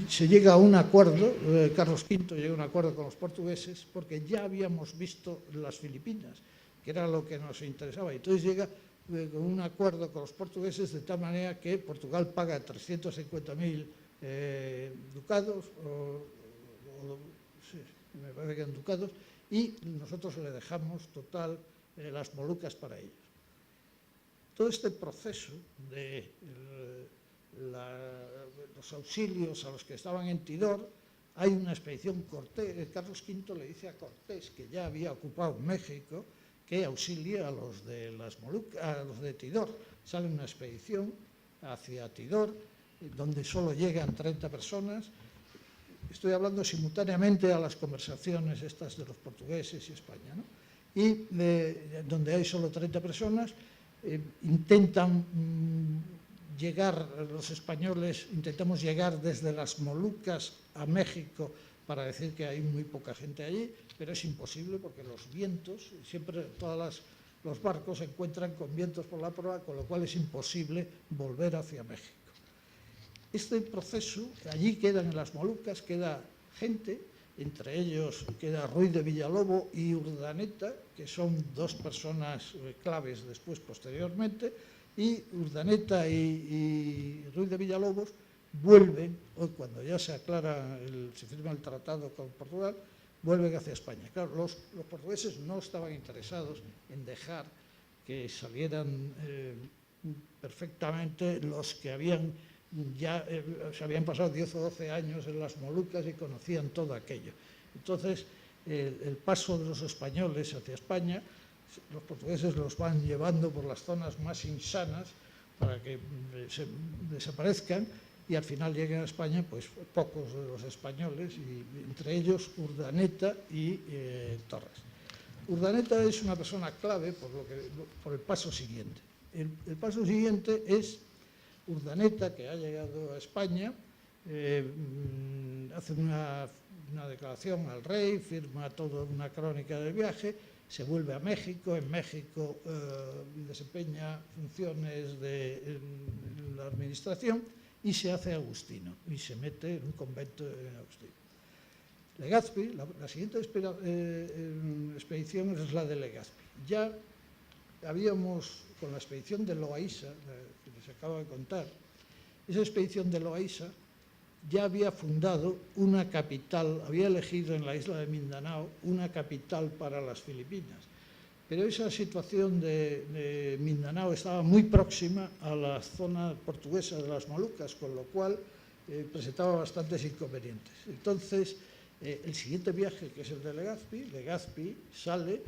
se llega a un acuerdo, Carlos V llega a un acuerdo con los portugueses, porque ya habíamos visto las Filipinas, que era lo que nos interesaba, y entonces llega con un acuerdo con los portugueses de tal manera que Portugal paga 350.000 ducados, sí, me parece que eran ducados, y nosotros le dejamos total las Molucas para ellos. Todo este proceso de los auxilios a los que estaban en Tidor, hay una expedición, Carlos V le dice a Cortés, que ya había ocupado México, que auxilie a los de las Molucas, a los de Tidor. Sale una expedición hacia Tidor, donde solo llegan 30 personas. Estoy hablando simultáneamente a las conversaciones estas de los portugueses y España, ¿no? Y donde hay solo 30 personas, intentan llegar, los españoles intentamos llegar desde las Molucas a México para decir que hay muy poca gente allí, pero es imposible porque los vientos, siempre los barcos se encuentran con vientos por la proa, con lo cual es imposible volver hacia México. Este proceso, allí quedan en las Molucas, queda gente, entre ellos queda Ruiz de Villalobo y Urdaneta, que son dos personas claves después, posteriormente, y Urdaneta y Ruiz de Villalobos vuelven, cuando ya se aclara, se firma el tratado con Portugal, vuelven hacia España. Claro, los portugueses no estaban interesados en dejar que salieran perfectamente los que se habían pasado 10 o 12 años en las Molucas y conocían todo aquello. Entonces, el paso de los españoles hacia España, los portugueses los van llevando por las zonas más insanas para que desaparezcan, y al final llegan a España pues pocos de los españoles, y entre ellos Urdaneta y Torres. Urdaneta es una persona clave por el paso siguiente. El paso siguiente es Urdaneta, que ha llegado a España, hace una declaración al rey, firma toda una crónica del viaje, se vuelve a México, en México desempeña funciones de la administración y se hace agustino y se mete en un convento en Agustino. Legazpi, la siguiente expedición es la de Legazpi. Ya habíamos, con la expedición de Loaísa, que les acabo de contar, esa expedición de Loaísa ya había fundado una capital, había elegido en la isla de Mindanao una capital para las Filipinas. Pero esa situación de Mindanao estaba muy próxima a la zona portuguesa de las Molucas, con lo cual presentaba bastantes inconvenientes. Entonces, el siguiente viaje, que es el de Legazpi sale,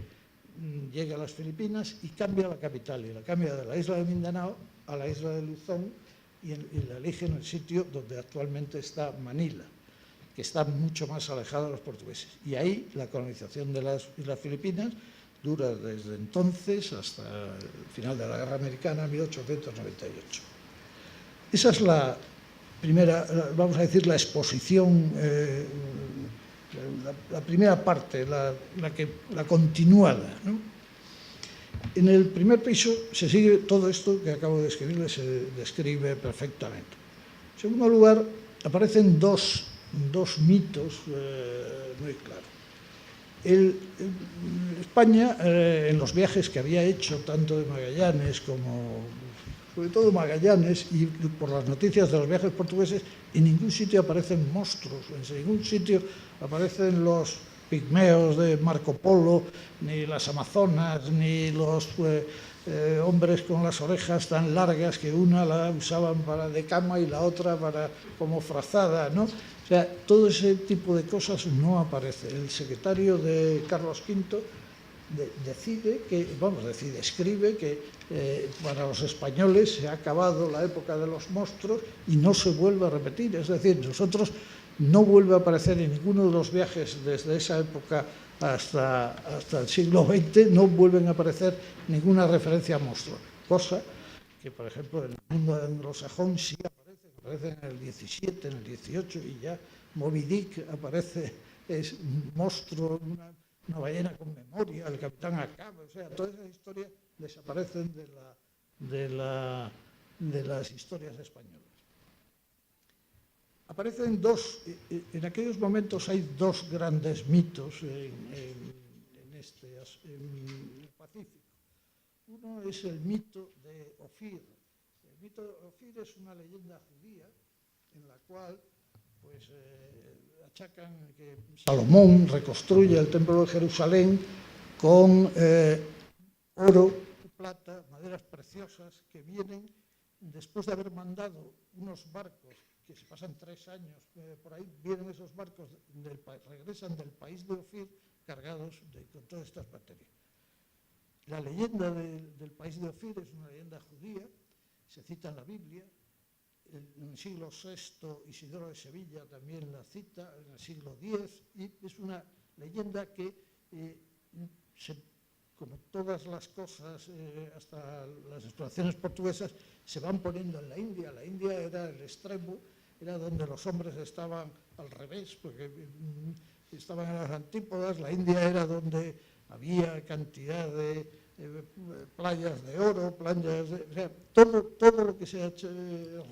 llega a las Filipinas y cambia la capital, y la cambia de la isla de Mindanao a la isla de Luzón, y la elige en el sitio donde actualmente está Manila, que está mucho más alejada de los portugueses. Y ahí la colonización de las Islas Filipinas dura desde entonces hasta el final de la Guerra Americana, 1898. Esa es la primera, vamos a decir, la exposición, la primera parte, la continuada, ¿no? En el primer piso se sigue todo esto que acabo de describirle, se describe perfectamente. En segundo lugar, aparecen dos mitos muy claros. España, en los viajes que había hecho, tanto de Magallanes como, sobre todo Magallanes, y por las noticias de los viajes portugueses, en ningún sitio aparecen monstruos, en ningún sitio aparecen los pigmeos de Marco Polo, ni las amazonas, ni los hombres con las orejas tan largas que una la usaban de cama y la otra como frazada, ¿no? O sea, todo ese tipo de cosas no aparece. El secretario de Carlos V escribe que para los españoles se ha acabado la época de los monstruos y no se vuelve a repetir. Es decir, nosotros no vuelve a aparecer en ninguno de los viajes desde esa época hasta el siglo XX no vuelven a aparecer ninguna referencia a monstruos, cosa que, por ejemplo, en el mundo anglosajón sí aparece en el 17, en el 18, y ya Moby Dick aparece, es un monstruo, una ballena con memoria, el capitán Ahab, o sea, todas esas historias desaparecen de las historias españolas. Aparecen en aquellos momentos hay dos grandes mitos en el Pacífico. Uno es el mito de Ofir. El mito de Ofir es una leyenda judía en la cual pues, achacan que Salomón reconstruye el templo de Jerusalén con oro, plata, maderas preciosas que vienen después de haber mandado unos barcos que se pasan 3 años por ahí, vienen esos barcos, regresan del país de Ofir cargados con todas estas materias. La leyenda del país de Ofir es una leyenda judía, se cita en la Biblia. En el siglo VI, Isidoro de Sevilla también la cita, en el siglo X, y es una leyenda que, como todas las cosas, hasta las exploraciones portuguesas, se van poniendo en la India. La India era el extremo, era donde los hombres estaban al revés, porque estaban en las antípodas. La India era donde había cantidad de playas de oro, playas de... O sea, todo lo que sea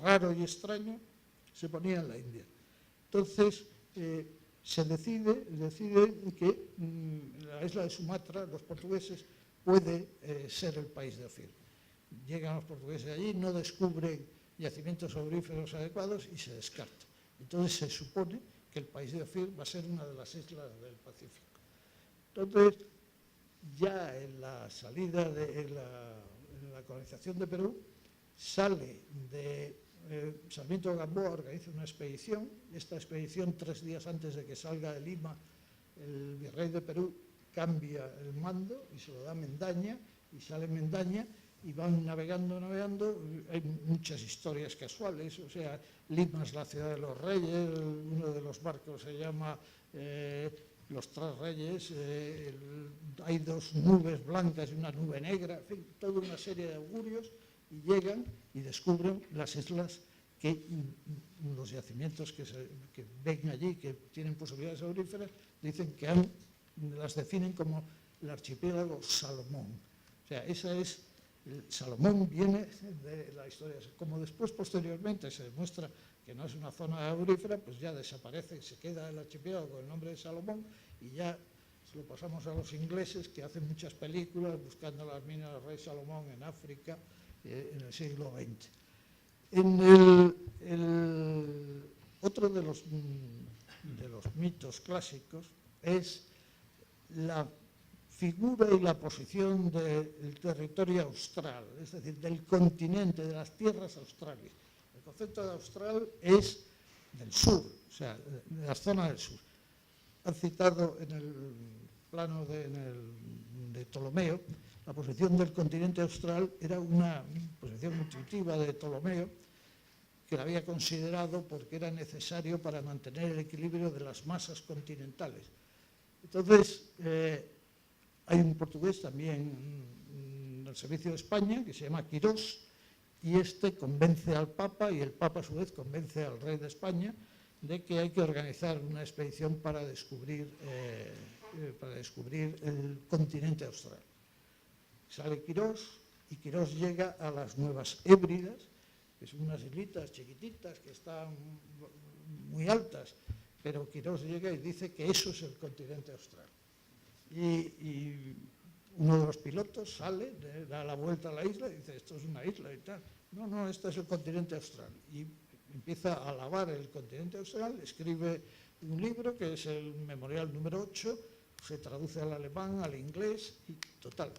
raro y extraño se ponía en la India. Entonces, se decide que la isla de Sumatra, los portugueses, puede ser el país de Ofir. Llegan los portugueses allí, no descubren yacimientos auríferos adecuados y se descarta. Entonces se supone que el país de Ofir va a ser una de las islas del Pacífico. Entonces, ya en la salida de la colonización de Perú, sale de Sarmiento de Gamboa, organiza una expedición. Esta expedición, 3 días antes de que salga de Lima, el virrey de Perú cambia el mando y se lo da a Mendaña, y sale Mendaña y van navegando. Hay muchas historias casuales, o sea, Lima es la ciudad de los reyes, uno de los barcos se llama Los 3 Reyes, hay 2 nubes blancas y una nube negra, en fin, toda una serie de augurios, y llegan y descubren las islas los yacimientos que ven allí, que tienen posibilidades auríferas, dicen que las definen como el archipiélago Salomón. O sea, Salomón viene de la historia. Como después, posteriormente, se demuestra que no es una zona aurífera, pues ya desaparece, se queda el archipiélago con el nombre de Salomón, y ya se lo pasamos a los ingleses, que hacen muchas películas buscando las minas del rey Salomón en África en el siglo XX. Otro de los mitos clásicos es la figura y la posición del territorio austral, es decir, del continente, de las tierras australes. El concepto de austral es del sur, o sea, de la zona del sur. Han citado en el plano de Ptolomeo, la posición del continente austral era una posición intuitiva de Ptolomeo, que la había considerado porque era necesario para mantener el equilibrio de las masas continentales. Entonces, hay un portugués también del servicio de España, que se llama Quirós, y este convence al Papa, y el Papa a su vez convence al rey de España de que hay que organizar una expedición para descubrir el continente austral. Sale Quirós, y Quirós llega a las Nuevas Hébridas, que son unas islitas chiquititas que están muy altas, pero Quirós llega y dice que eso es el continente austral. Y uno de los pilotos sale, da la vuelta a la isla y dice, esto es una isla y tal. No, este es el continente austral. Y empieza a alabar el continente austral, escribe un libro que es el Memorial número 8, se traduce al alemán, al inglés, y total,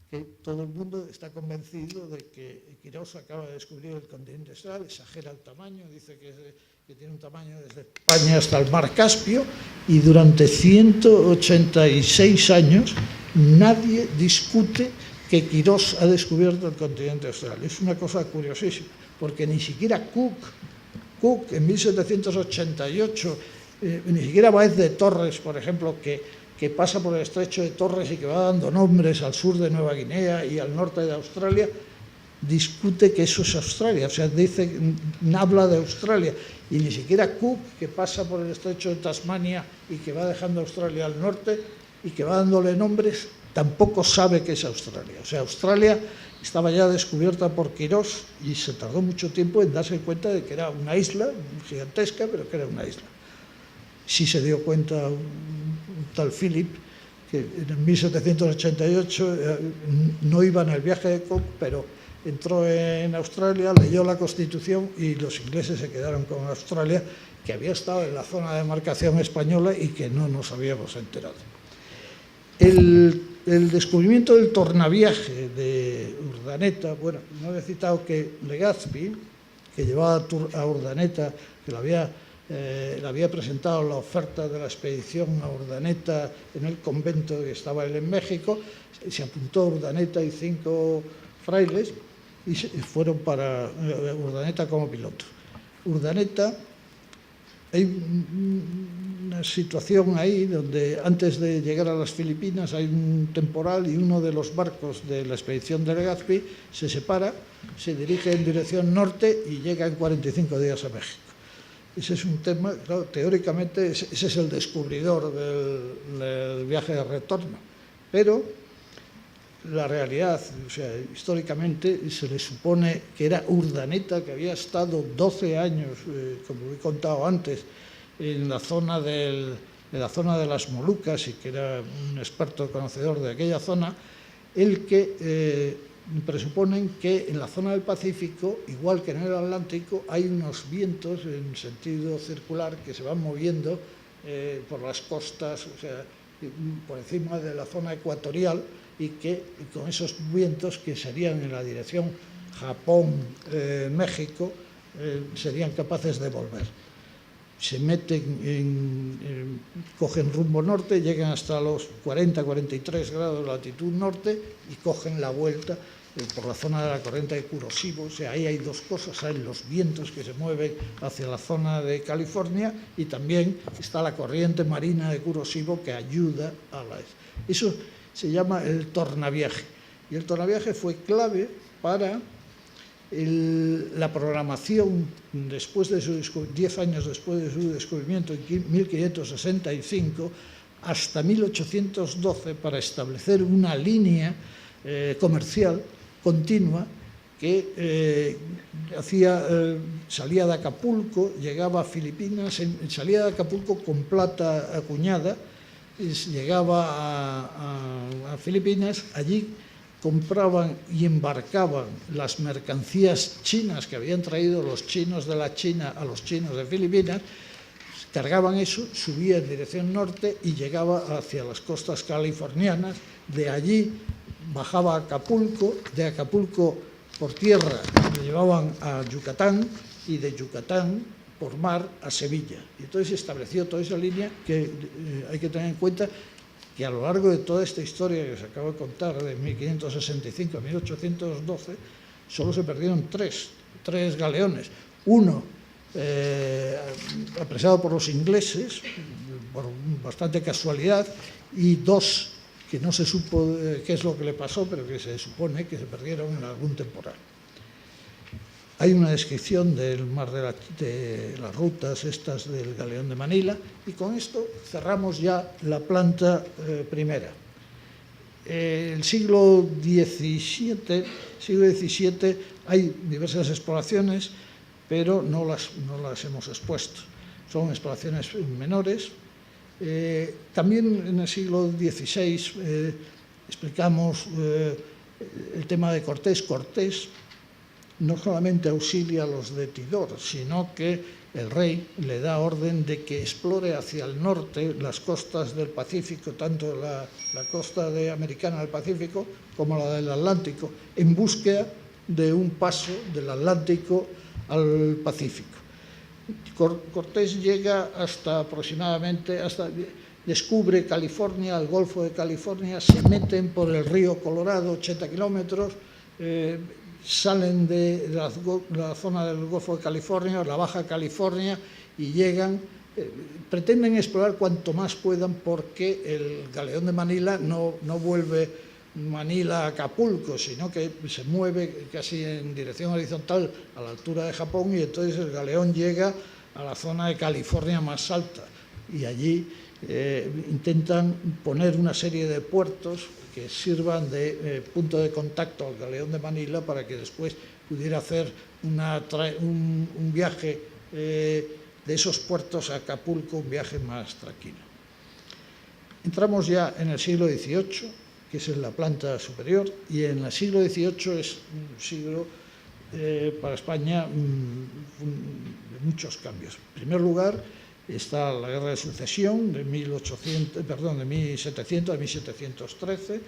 que todo el mundo está convencido de que Quirós acaba de descubrir el continente austral, exagera el tamaño, dice que tiene un tamaño desde España hasta el mar Caspio, y durante 186 años nadie discute que Quirós ha descubierto el continente austral. Es una cosa curiosísima, porque ni siquiera Cook en 1788, ni siquiera Báez de Torres, por ejemplo, que que pasa por el estrecho de Torres y que va dando nombres al sur de Nueva Guinea y al norte de Australia, discute que eso es Australia, o sea, habla de Australia, y ni siquiera Cook, que pasa por el estrecho de Tasmania y que va dejando Australia al norte y que va dándole nombres, tampoco sabe que es Australia. O sea, Australia estaba ya descubierta por Quirós y se tardó mucho tiempo en darse cuenta de que era una isla gigantesca, pero que era una isla. Sí se dio cuenta un tal Philip, que en 1788 no iba en el viaje de Cook, pero entró en Australia, leyó la Constitución y los ingleses se quedaron con Australia, que había estado en la zona de demarcación española y que no nos habíamos enterado. El descubrimiento del tornaviaje de Urdaneta, bueno, no había citado que Legazpi, que llevaba a Urdaneta, que le había presentado la oferta de la expedición a Urdaneta en el convento que estaba él en México, se apuntó Urdaneta y 5 frailes y fueron para Urdaneta como piloto. Urdaneta, hay una situación ahí donde antes de llegar a las Filipinas hay un temporal y uno de los barcos de la expedición de Legazpi se separa, se dirige en dirección norte y llega en 45 días a México. Ese es un tema, claro, teóricamente ese es el descubridor del viaje de retorno, pero la realidad, o sea, históricamente se le supone que era Urdaneta, que había estado 12 años, como he contado antes, en la zona de las Molucas y que era un experto conocedor de aquella zona, el que presuponen que en la zona del Pacífico, igual que en el Atlántico, hay unos vientos en sentido circular que se van moviendo por las costas, o sea, por encima de la zona ecuatorial, y que con esos vientos que serían en la dirección Japón-México serían capaces de volver. Se meten, cogen rumbo norte, llegan hasta los 40-43 grados de latitud norte y cogen la vuelta por la zona de la corriente de Kuroshima. O sea, ahí hay dos cosas, hay los vientos que se mueven hacia la zona de California y también está la corriente marina de Kuroshima que ayuda a eso se llama el tornaviaje. Y el tornaviaje fue clave para la programación después de 10 años después de su descubrimiento en 1565 hasta 1812 para establecer una línea comercial continua que salía de Acapulco, llegaba a Filipinas, salía de Acapulco con plata acuñada, llegaba a Filipinas, allí compraban y embarcaban las mercancías chinas que habían traído los chinos de la China a los chinos de Filipinas, cargaban eso, subía en dirección norte y llegaba hacia las costas californianas, de allí bajaba a Acapulco, de Acapulco por tierra lo llevaban a Yucatán y de Yucatán por mar a Sevilla. Y entonces se estableció toda esa línea que hay que tener en cuenta que a lo largo de toda esta historia que se acaba de contar, de 1565 a 1812, solo se perdieron tres galeones. Uno, apresado por los ingleses, por bastante casualidad, y dos, que no se supo qué es lo que le pasó, pero que se supone que se perdieron en algún temporal. Hay una descripción del mar de las rutas estas del galeón de Manila y con esto cerramos ya la planta primera. El siglo XVII hay diversas exploraciones, pero no las hemos expuesto. Son exploraciones menores. También en el siglo XVI explicamos el tema de Cortés. Cortés no solamente auxilia a los de Tidor, sino que el rey le da orden de que explore hacia el norte las costas del Pacífico, tanto la costa americana del Pacífico como la del Atlántico, en búsqueda de un paso del Atlántico al Pacífico. Cortés llega descubre California, el Golfo de California, se meten por el río Colorado, 80 kilómetros, salen de la zona del Golfo de California, la Baja California, y llegan pretenden explorar cuanto más puedan porque el galeón de Manila no vuelve Manila a Acapulco, sino que se mueve casi en dirección horizontal a la altura de Japón, y entonces el galeón llega a la zona de California más alta, y allí intentan poner una serie de puertos que sirvan de punto de contacto al galeón de Manila para que después pudiera hacer un viaje de esos puertos a Acapulco, un viaje más tranquilo. Entramos ya en el siglo XVIII, que es en la planta superior, y en el siglo XVIII es un siglo para España de muchos cambios. En primer lugar está la Guerra de Sucesión de 1700 a 1713,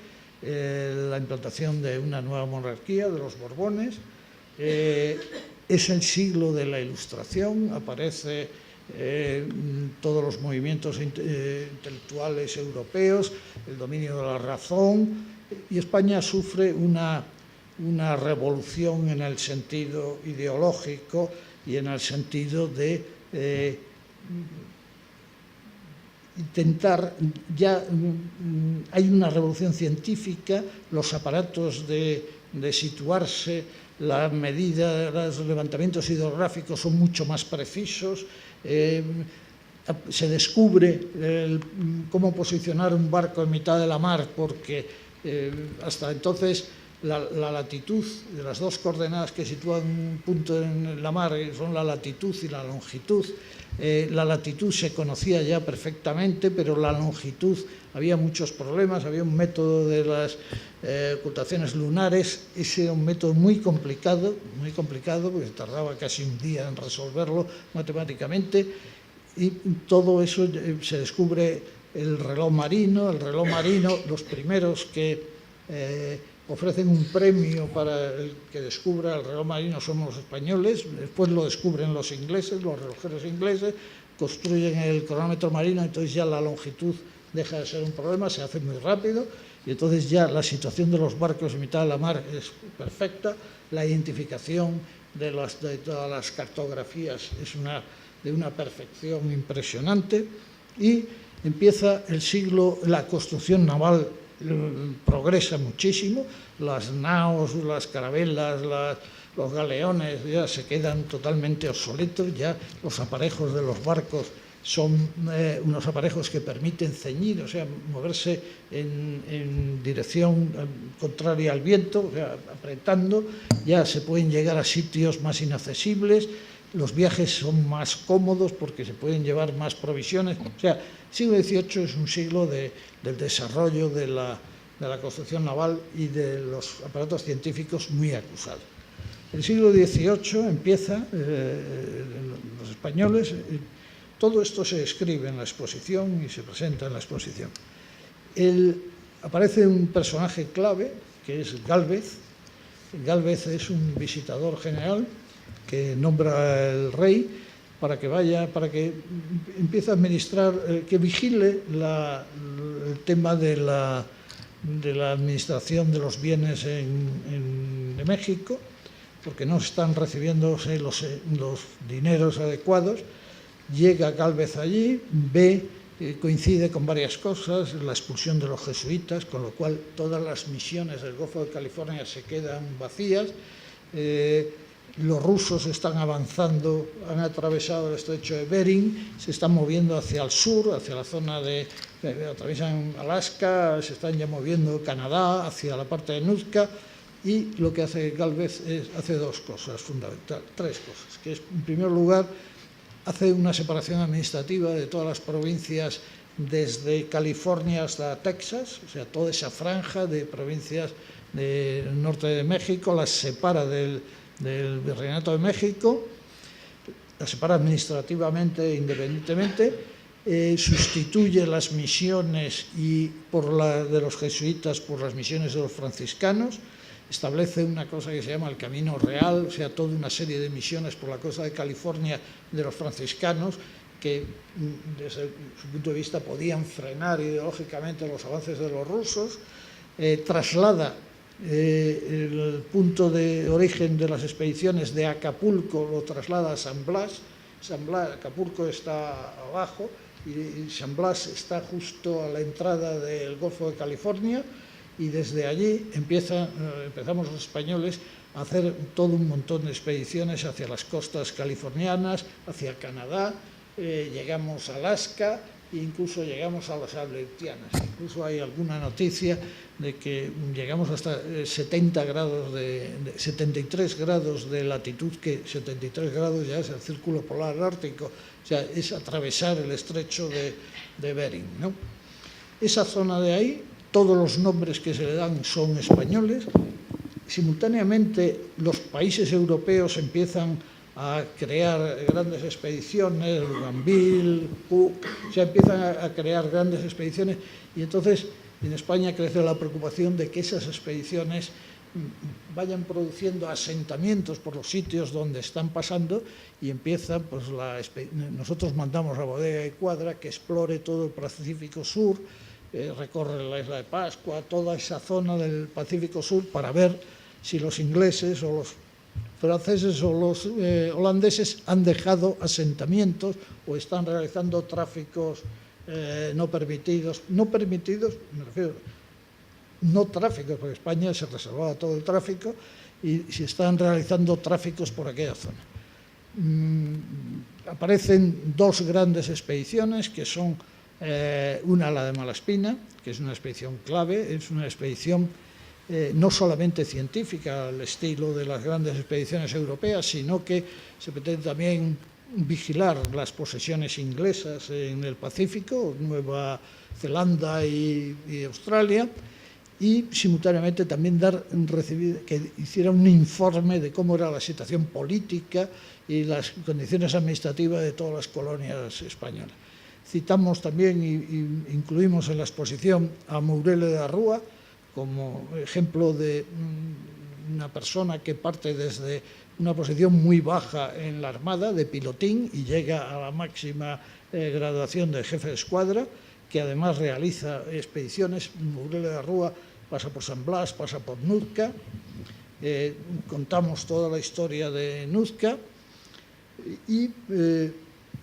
la implantación de una nueva monarquía, de los Borbones. Es el siglo de la Ilustración, aparece todos los movimientos intelectuales europeos, el dominio de la razón, y España sufre una revolución en el sentido ideológico y en el sentido de intentar, ya hay una revolución científica, los aparatos de situarse, la medida, los levantamientos hidrográficos son mucho más precisos, se descubre cómo posicionar un barco en mitad de la mar, porque hasta entonces la latitud de las dos coordenadas que sitúan un punto en la mar son la latitud y la longitud. La latitud se conocía ya perfectamente, pero la longitud había muchos problemas. Había un método de las ocultaciones lunares, ese era un método muy complicado, porque tardaba casi un día en resolverlo matemáticamente, y todo eso se descubre el reloj marino, los primeros que ofrecen un premio para el que descubra el reloj marino somos los españoles, después lo descubren los ingleses, los relojeros ingleses, construyen el cronómetro marino, entonces ya la longitud deja de ser un problema, se hace muy rápido, y entonces ya la situación de los barcos en mitad de la mar es perfecta, la identificación de todas las cartografías es de una perfección impresionante, y empieza el siglo, la construcción naval progresa muchísimo, las naos, las carabelas, los galeones ya se quedan totalmente obsoletos, ya los aparejos de los barcos son unos aparejos que permiten ceñir, o sea, moverse en dirección contraria al viento, o sea, apretando, ya se pueden llegar a sitios más inaccesibles, los viajes son más cómodos porque se pueden llevar más provisiones. O sea, el siglo XVIII es un siglo del desarrollo de la construcción naval y de los aparatos científicos muy acusados. El siglo XVIII empieza, los españoles, todo esto se escribe en la exposición y se presenta en la exposición. Aparece un personaje clave, que es Gálvez. Gálvez es un visitador general que nombra el rey para que empiece a administrar, que vigile el tema de la administración de los bienes de México, porque no están recibiéndose los dineros adecuados. Llega Gálvez allí, coincide con varias cosas, la expulsión de los jesuitas, con lo cual todas las misiones del Golfo de California se quedan vacías. Los rusos están avanzando, han atravesado el estrecho de Bering, se están moviendo hacia el sur, hacia la zona atraviesan Alaska, se están ya moviendo Canadá, hacia la parte de Nootka, y lo que hace Gálvez hace dos cosas fundamentales, tres cosas, que es, en primer lugar, hace una separación administrativa de todas las provincias desde California hasta Texas, o sea, toda esa franja de provincias del norte de México las separa del Virreinato de México, la separa administrativamente, independientemente, sustituye las misiones de los jesuitas por las misiones de los franciscanos, establece una cosa que se llama el Camino Real, o sea, toda una serie de misiones por la costa de California de los franciscanos que, desde su punto de vista, podían frenar ideológicamente los avances de los rusos, traslada el punto de origen de las expediciones de Acapulco, lo traslada a San Blas. Acapulco está abajo y San Blas está justo a la entrada del Golfo de California, y desde allí empezamos los españoles a hacer todo un montón de expediciones hacia las costas californianas, hacia Canadá, llegamos a Alaska e incluso llegamos a las Aleutianas. Incluso hay alguna noticia de que llegamos hasta 73 grados de latitud, que 73 grados ya es el círculo polar ártico, o sea, es atravesar el estrecho de Bering, ¿no? Esa zona de ahí, todos los nombres que se le dan son españoles. Simultáneamente, los países europeos empiezan a crear grandes expediciones, Bougainville, Cook, o sea, empiezan a crear grandes expediciones, y entonces en España crece la preocupación de que esas expediciones vayan produciendo asentamientos por los sitios donde están pasando, y empieza, pues nosotros mandamos a Bodega y Cuadra que explore todo el Pacífico Sur, recorre la isla de Pascua, toda esa zona del Pacífico Sur, para ver si los ingleses o los franceses o los holandeses han dejado asentamientos o están realizando tráficos no permitidos, me refiero, no tráficos, porque España se reservaba todo el tráfico, y si están realizando tráficos por aquella zona. Aparecen dos grandes expediciones, que son una, la de Malaspina, que es una expedición clave, es una expedición no solamente científica al estilo de las grandes expediciones europeas, sino que se pretende también vigilar las posesiones inglesas en el Pacífico, Nueva Zelanda y Australia, y simultáneamente también que hiciera un informe de cómo era la situación política y las condiciones administrativas de todas las colonias españolas. Citamos también e incluimos en la exposición a Mourelle de Arrua como ejemplo de una persona que parte desde una posición muy baja en la Armada, de pilotín, y llega a la máxima graduación de jefe de escuadra, que además realiza expediciones. Mourelle de Arrua pasa por San Blas, pasa por Nootka, contamos toda la historia de Nootka, y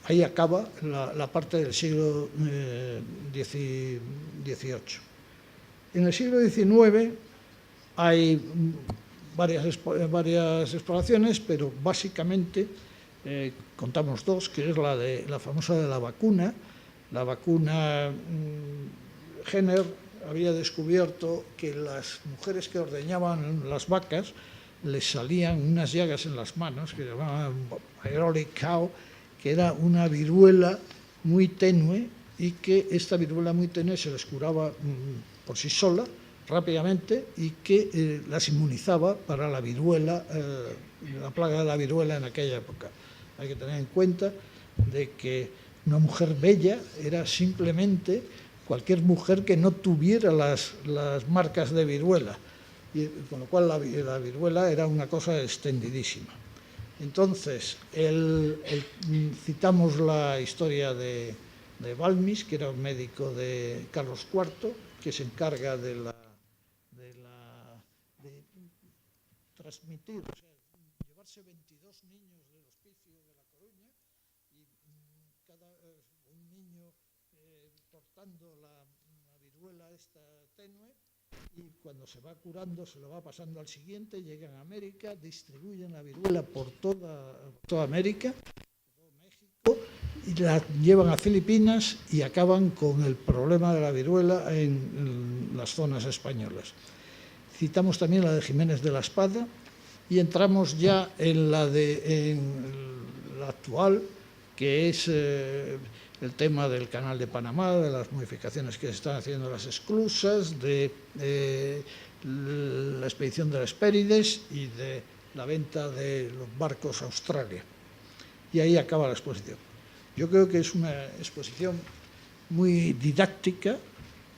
ahí acaba la parte del siglo XVIII. En el siglo XIX hay varias exploraciones, pero básicamente contamos dos, que es la famosa de la vacuna. La vacuna, Jenner había descubierto que las mujeres que ordeñaban las vacas les salían unas llagas en las manos, que se llamaban Aerolic Cow, que era una viruela muy tenue, y que esta viruela muy tenue se les curaba por sí sola, rápidamente, y que las inmunizaba para la viruela, la plaga de la viruela en aquella época. Hay que tener en cuenta de que una mujer bella era simplemente cualquier mujer que no tuviera las marcas de viruela, y con lo cual la viruela era una cosa extendidísima. Entonces, citamos la historia de Balmis, que era un médico de Carlos IV, que se encarga de transmitir, o sea, llevarse 22 niños del hospicio de La Coruña, y un niño portando la viruela esta tenue, y cuando se va curando se lo va pasando al siguiente, llegan a América, distribuyen la viruela por toda América, todo México, y la llevan a Filipinas y acaban con el problema de la viruela en las zonas españolas. Citamos también la de Jiménez de la Espada, y entramos ya en la actual, que es el tema del Canal de Panamá, de las modificaciones que se están haciendo las esclusas, de la expedición de las Hespérides y de la venta de los barcos a Australia. Y ahí acaba la exposición. Yo creo que es una exposición muy didáctica,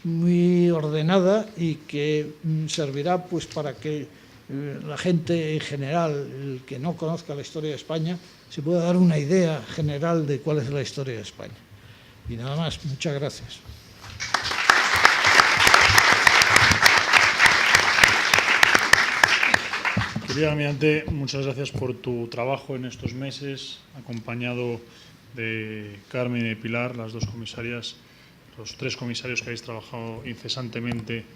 muy ordenada, y que servirá pues para que la gente en general, el que no conozca la historia de España, se pueda dar una idea general de cuál es la historia de España. Y nada más, muchas gracias. Querido almirante, muchas gracias por tu trabajo en estos meses, acompañado de Carmen y de Pilar, las dos comisarias, los tres comisarios que habéis trabajado incesantemente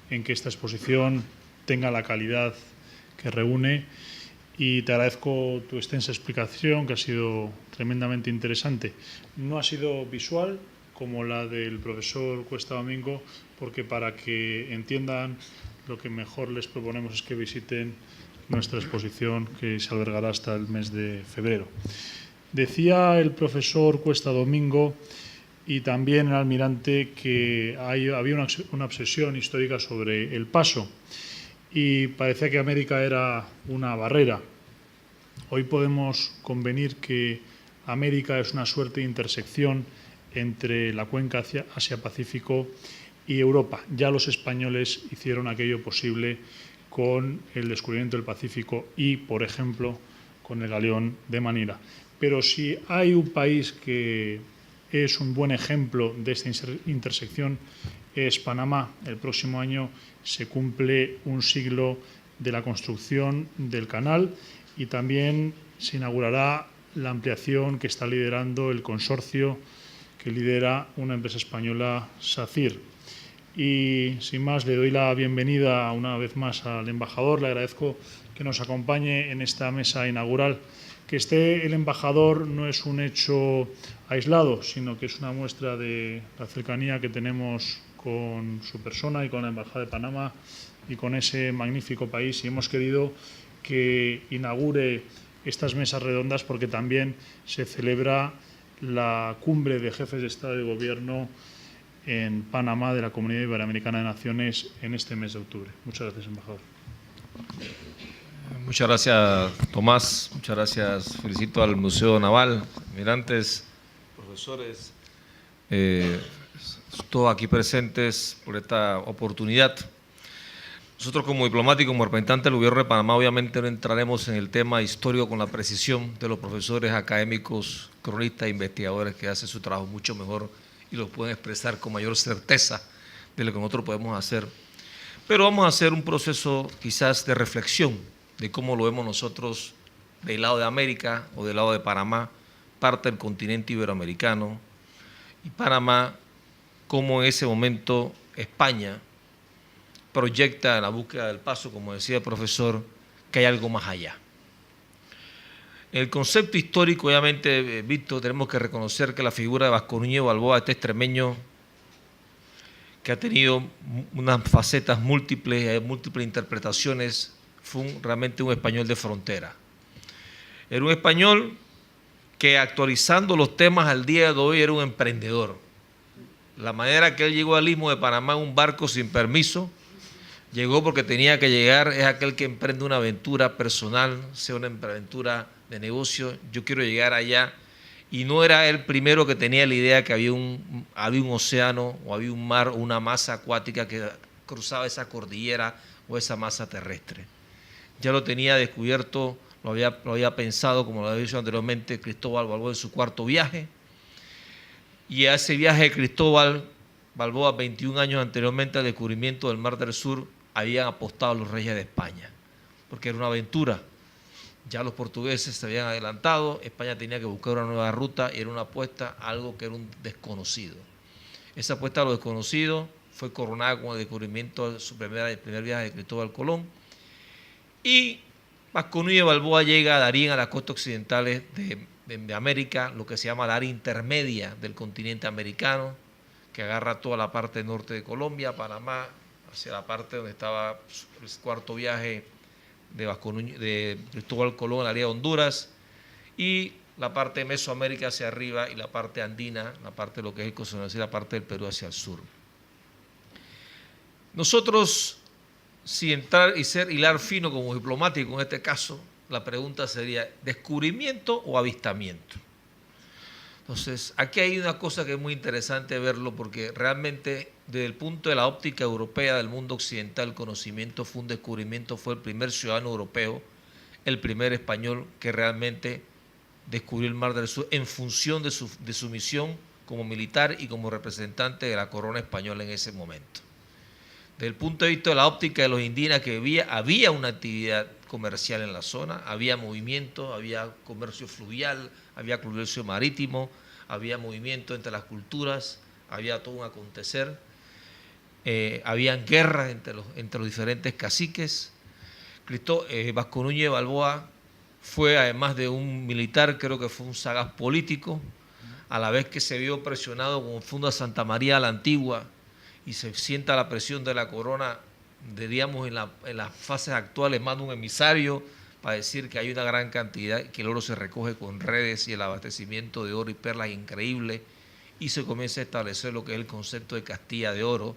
en que esta exposición tenga la calidad que reúne. Y te agradezco tu extensa explicación, que ha sido tremendamente interesante. No ha sido visual como la del profesor Cuesta Domingo, porque para que entiendan, lo que mejor les proponemos es que visiten nuestra exposición, que se albergará hasta el mes de febrero. Decía el profesor Cuesta Domingo y también el almirante que había una obsesión histórica sobre el paso, y parecía que América era una barrera. Hoy podemos convenir que América es una suerte de intersección entre la cuenca Asia-Pacífico y Europa. Ya los españoles hicieron aquello posible con el descubrimiento del Pacífico y, por ejemplo, con el galeón de Manila. Pero si hay un país que es un buen ejemplo de esta intersección, es Panamá. El próximo año se cumple un siglo de la construcción del canal y también se inaugurará la ampliación que está liderando el consorcio que lidera una empresa española, SACIR. Y sin más, le doy la bienvenida una vez más al embajador. Le agradezco que nos acompañe en esta mesa inaugural. Que esté el embajador no es un hecho aislado, sino que es una muestra de la cercanía que tenemos con su persona y con la Embajada de Panamá y con ese magnífico país. Y hemos querido que inaugure estas mesas redondas porque también se celebra la cumbre de jefes de Estado y de Gobierno en Panamá de la Comunidad Iberoamericana de Naciones en este mes de octubre. Muchas gracias, embajador. Muchas gracias, Tomás. Muchas gracias. Felicito al Museo Naval, almirantes, profesores, todos aquí presentes por esta oportunidad. Nosotros como diplomáticos, como representantes del Gobierno de Panamá, obviamente no entraremos en el tema histórico con la precisión de los profesores académicos, cronistas e investigadores que hacen su trabajo mucho mejor y lo pueden expresar con mayor certeza de lo que nosotros podemos hacer. Pero vamos a hacer un proceso quizás de reflexión de cómo lo vemos nosotros del lado de América o del lado de Panamá, parte del continente iberoamericano, y Panamá, cómo en ese momento España proyecta en la búsqueda del paso, como decía el profesor, que hay algo más allá. En el concepto histórico, obviamente, Víctor, tenemos que reconocer que la figura de Vasco Núñez Balboa, este extremeño, que ha tenido unas facetas múltiples, múltiples interpretaciones, fue realmente un español de frontera. Era un español que, actualizando los temas al día de hoy, era un emprendedor. La manera que él llegó al Istmo de Panamá en un barco sin permiso, llegó porque tenía que llegar, es aquel que emprende una aventura personal, sea una aventura de negocio. Yo quiero llegar allá, y no era el primero que tenía la idea que había un océano o había un mar o una masa acuática que cruzaba esa cordillera o esa masa terrestre. Ya lo tenía descubierto, lo había pensado, como lo había dicho anteriormente, Cristóbal Balboa en su cuarto viaje. Y a ese viaje de Cristóbal Balboa, 21 años anteriormente al descubrimiento del Mar del Sur, habían apostado los reyes de España, porque era una aventura. Ya los portugueses se habían adelantado, España tenía que buscar una nueva ruta y era una apuesta a algo que era un desconocido. Esa apuesta a lo desconocido fue coronada con el descubrimiento de el primer viaje de Cristóbal Colón. Y Vasco Núñez Balboa llega a Darién, a las costas occidentales de América, lo que se llama la área intermedia del continente americano, que agarra toda la parte norte de Colombia, Panamá, hacia la parte donde estaba el cuarto viaje de Cristóbal Colón en la área de Honduras, y la parte de Mesoamérica hacia arriba y la parte andina, la parte de lo que es la parte del Perú hacia el sur. Nosotros, sin entrar y ser hilar fino como diplomático en este caso, la pregunta sería, ¿descubrimiento o avistamiento? Entonces, aquí hay una cosa que es muy interesante verlo, porque realmente desde el punto de la óptica europea del mundo occidental, el conocimiento fue un descubrimiento, fue el primer ciudadano europeo, el primer español que realmente descubrió el Mar del Sur en función de su misión como militar y como representante de la corona española en ese momento. Desde el punto de vista de la óptica de los indígenas que había una actividad comercial en la zona, había movimiento, había comercio fluvial, había comercio marítimo, había movimiento entre las culturas, había todo un acontecer, habían guerras entre los diferentes caciques. Vasco Núñez de Balboa fue, además de un militar, creo que fue un sagaz político, a la vez que se vio presionado como funda Santa María la Antigua y se sienta la presión de la corona, diríamos en las fases actuales, manda un emisario para decir que hay una gran cantidad, que el oro se recoge con redes y el abastecimiento de oro y perlas increíble, y se comienza a establecer lo que es el concepto de Castilla de oro,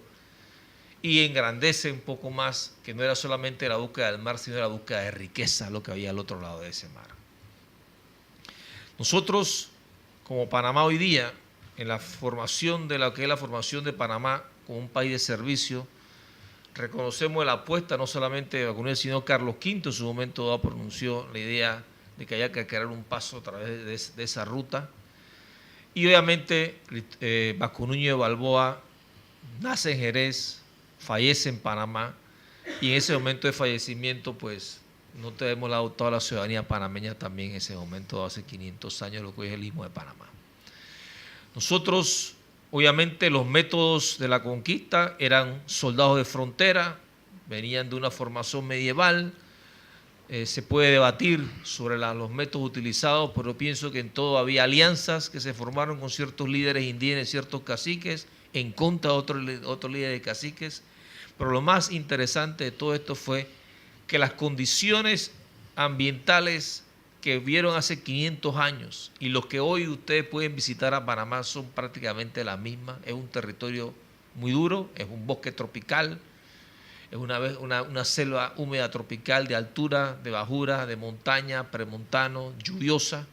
y engrandece un poco más que no era solamente la búsqueda del mar, sino la búsqueda de riqueza, lo que había al otro lado de ese mar. Nosotros, como Panamá hoy día, en la formación de lo que es la formación de Panamá como un país de servicio, reconocemos la apuesta no solamente de Vasco Núñez, sino Carlos V en su momento pronunció la idea de que había que crear un paso a través de esa ruta. Y obviamente Vasco Núñez de Balboa nace en Jerez, fallece en Panamá, y en ese momento de fallecimiento pues no tenemos toda la ciudadanía panameña también en ese momento, hace 500 años, lo que es el Istmo de Panamá. Nosotros, obviamente, los métodos de la conquista eran soldados de frontera, venían de una formación medieval. Se puede debatir sobre los métodos utilizados, pero pienso que en todo había alianzas que se formaron con ciertos líderes indígenas, ciertos caciques, en contra de otros líderes de caciques. Pero lo más interesante de todo esto fue que las condiciones ambientales que vieron hace 500 años y los que hoy ustedes pueden visitar a Panamá son prácticamente las mismas. Es un territorio muy duro, es un bosque tropical, es una selva húmeda tropical de altura, de bajura, de montaña, premontano, lluviosa,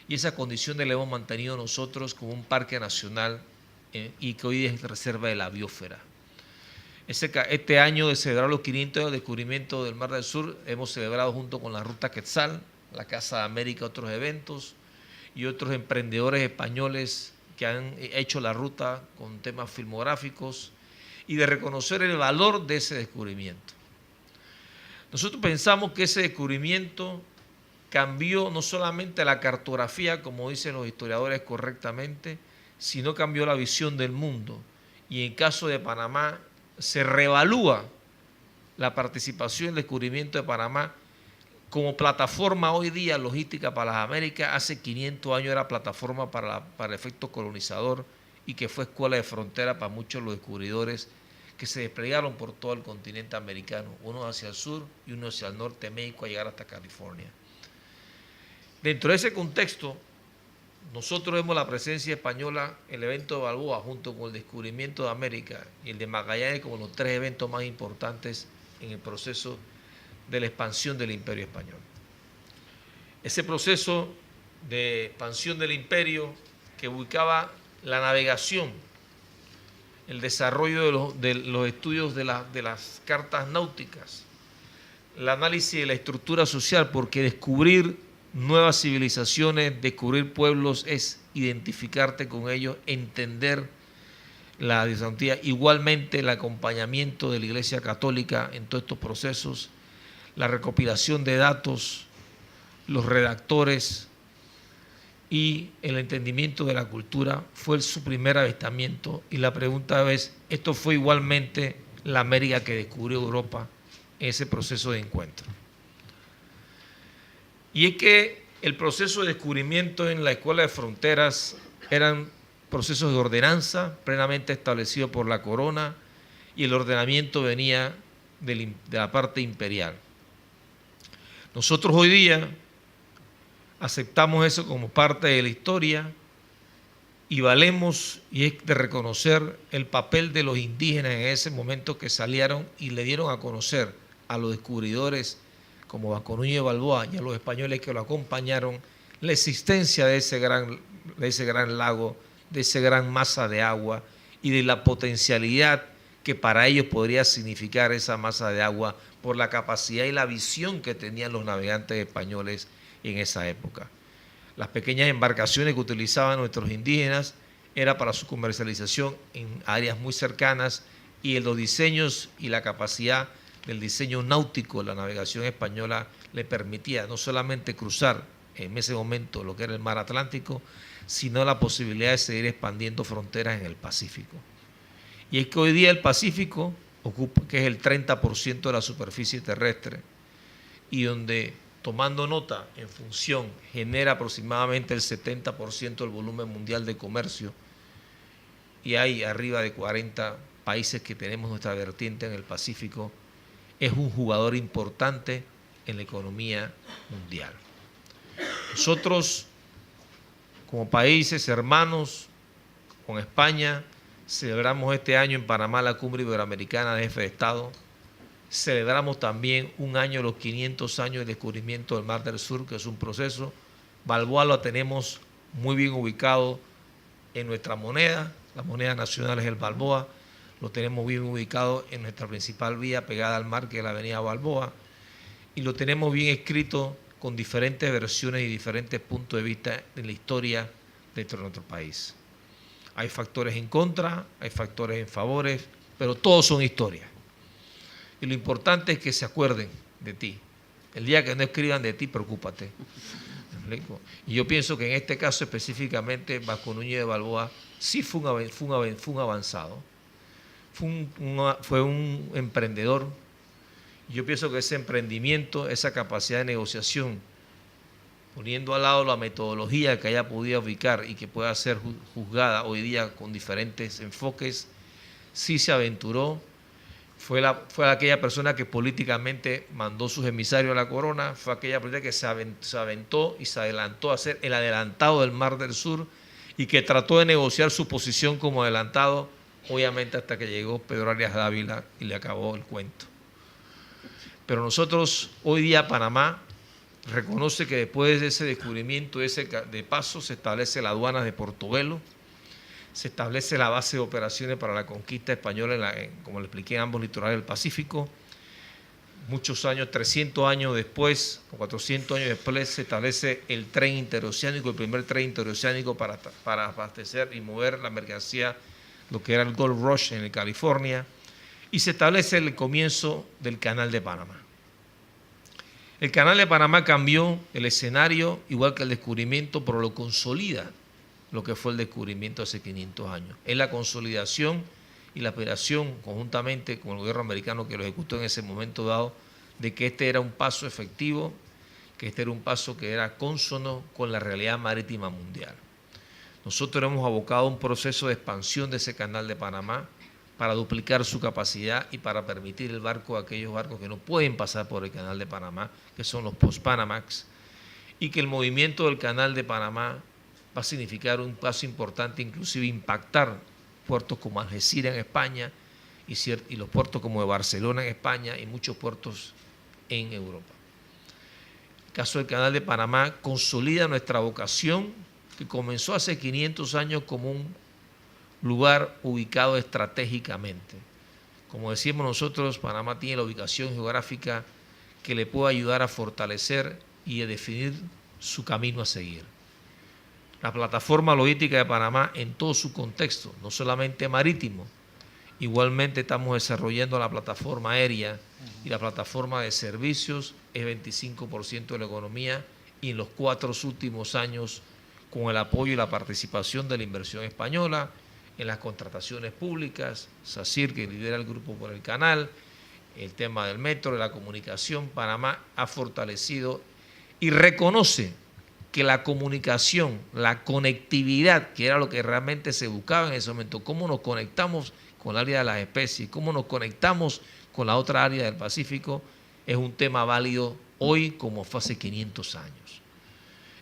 y esa condición la hemos mantenido nosotros como un parque nacional y que hoy es reserva de la biosfera. Este año de celebrar los 500 años de descubrimiento del Mar del Sur, hemos celebrado junto con la Ruta Quetzal, la Casa de América, otros eventos y otros emprendedores españoles que han hecho la ruta con temas filmográficos y de reconocer el valor de ese descubrimiento. Nosotros pensamos que ese descubrimiento cambió no solamente la cartografía, como dicen los historiadores correctamente, sino cambió la visión del mundo. Y en caso de Panamá, se reevalúa la participación en el descubrimiento de Panamá como plataforma hoy día logística para las Américas. Hace 500 años era plataforma para el efecto colonizador y que fue escuela de frontera para muchos de los descubridores que se desplegaron por todo el continente americano, uno hacia el sur y uno hacia el norte de México a llegar hasta California. Dentro de ese contexto, nosotros vemos la presencia española en el evento de Balboa junto con el descubrimiento de América y el de Magallanes como los tres eventos más importantes en el proceso de la expansión del Imperio Español. Ese proceso de expansión del imperio que ubicaba la navegación, el desarrollo de los estudios de las cartas náuticas, el análisis de la estructura social, porque descubrir nuevas civilizaciones, descubrir pueblos es identificarte con ellos, entender la disantía, igualmente el acompañamiento de la Iglesia Católica en todos estos procesos, la recopilación de datos, los redactores y el entendimiento de la cultura fue su primer avistamiento. Y la pregunta es, ¿esto fue igualmente la América que descubrió Europa en ese proceso de encuentro? Y es que el proceso de descubrimiento en la Escuela de Fronteras eran procesos de ordenanza plenamente establecidos por la corona y el ordenamiento venía de la parte imperial. Nosotros hoy día aceptamos eso como parte de la historia y valemos, y es de reconocer el papel de los indígenas en ese momento que salieron y le dieron a conocer a los descubridores como Vasco Núñez de Balboa y a los españoles que lo acompañaron la existencia de ese gran lago, de esa gran masa de agua y de la potencialidad que para ellos podría significar esa masa de agua por la capacidad y la visión que tenían los navegantes españoles en esa época. Las pequeñas embarcaciones que utilizaban nuestros indígenas era para su comercialización en áreas muy cercanas y los diseños y la capacidad del diseño náutico de la navegación española le permitía no solamente cruzar en ese momento lo que era el mar Atlántico, sino la posibilidad de seguir expandiendo fronteras en el Pacífico. Y es que hoy día el Pacífico ocupa, que es el 30% de la superficie terrestre, y donde, tomando nota en función, genera aproximadamente el 70% del volumen mundial de comercio, y hay arriba de 40 países que tenemos nuestra vertiente en el Pacífico, es un jugador importante en la economía mundial. Nosotros, como países hermanos con España, celebramos este año en Panamá la Cumbre Iberoamericana de Jefes de Estado. Celebramos también un año, los 500 años del descubrimiento del Mar del Sur, que es un proceso. Balboa lo tenemos muy bien ubicado en nuestra moneda, la moneda nacional es el Balboa, lo tenemos bien ubicado en nuestra principal vía pegada al mar, que es la avenida Balboa, y lo tenemos bien escrito con diferentes versiones y diferentes puntos de vista de la historia dentro de nuestro país. Hay factores en contra, hay factores en favores, pero todos son historias. Y lo importante es que se acuerden de ti. El día que no escriban de ti, preocúpate. Y yo pienso que en este caso específicamente, Vasco Núñez de Balboa sí fue un avanzado. Fue un emprendedor. Yo pienso que ese emprendimiento, esa capacidad de negociación, poniendo al lado la metodología que haya podido ubicar y que pueda ser juzgada hoy día con diferentes enfoques, sí se aventuró. Fue aquella persona que políticamente mandó sus emisarios a la corona, fue aquella persona que se aventó y se adelantó a ser el adelantado del Mar del Sur y que trató de negociar su posición como adelantado, obviamente hasta que llegó Pedro Arias Dávila y le acabó el cuento. Pero nosotros, hoy día Panamá reconoce que después de ese descubrimiento, de paso, se establece la aduana de Portobelo, se establece la base de operaciones para la conquista española, como le expliqué, en ambos litorales del Pacífico. Muchos años, 300 años después, o 400 años después, se establece el tren interoceánico, el primer tren interoceánico para abastecer y mover la mercancía, lo que era el Gold Rush en California, y se establece el comienzo del Canal de Panamá. El Canal de Panamá cambió el escenario, igual que el descubrimiento, pero lo consolida lo que fue el descubrimiento hace 500 años. Es la consolidación y la operación conjuntamente con el gobierno americano que lo ejecutó en ese momento dado, de que este era un paso efectivo, que este era un paso que era cónsono con la realidad marítima mundial. Nosotros hemos abocado a un proceso de expansión de ese Canal de Panamá para duplicar su capacidad y para permitir el barco a aquellos barcos que no pueden pasar por el Canal de Panamá, que son los Post-Panamax, y que el movimiento del Canal de Panamá va a significar un paso importante, inclusive impactar puertos como Algeciras en España y los puertos como de Barcelona en España y muchos puertos en Europa. El caso del Canal de Panamá consolida nuestra vocación, que comenzó hace 500 años como un lugar ubicado estratégicamente. Como decimos nosotros, Panamá tiene la ubicación geográfica que le puede ayudar a fortalecer y a definir su camino a seguir. La plataforma logística de Panamá en todo su contexto, no solamente marítimo, igualmente estamos desarrollando la plataforma aérea y la plataforma de servicios, es 25% de la economía, y en los 4 últimos años, con el apoyo y la participación de la inversión española, en las contrataciones públicas, SACIR, que lidera el grupo por el canal, el tema del metro, de la comunicación, Panamá ha fortalecido y reconoce que la comunicación, la conectividad, que era lo que realmente se buscaba en ese momento, cómo nos conectamos con el área de las especies, cómo nos conectamos con la otra área del Pacífico, es un tema válido hoy como fue hace 500 años.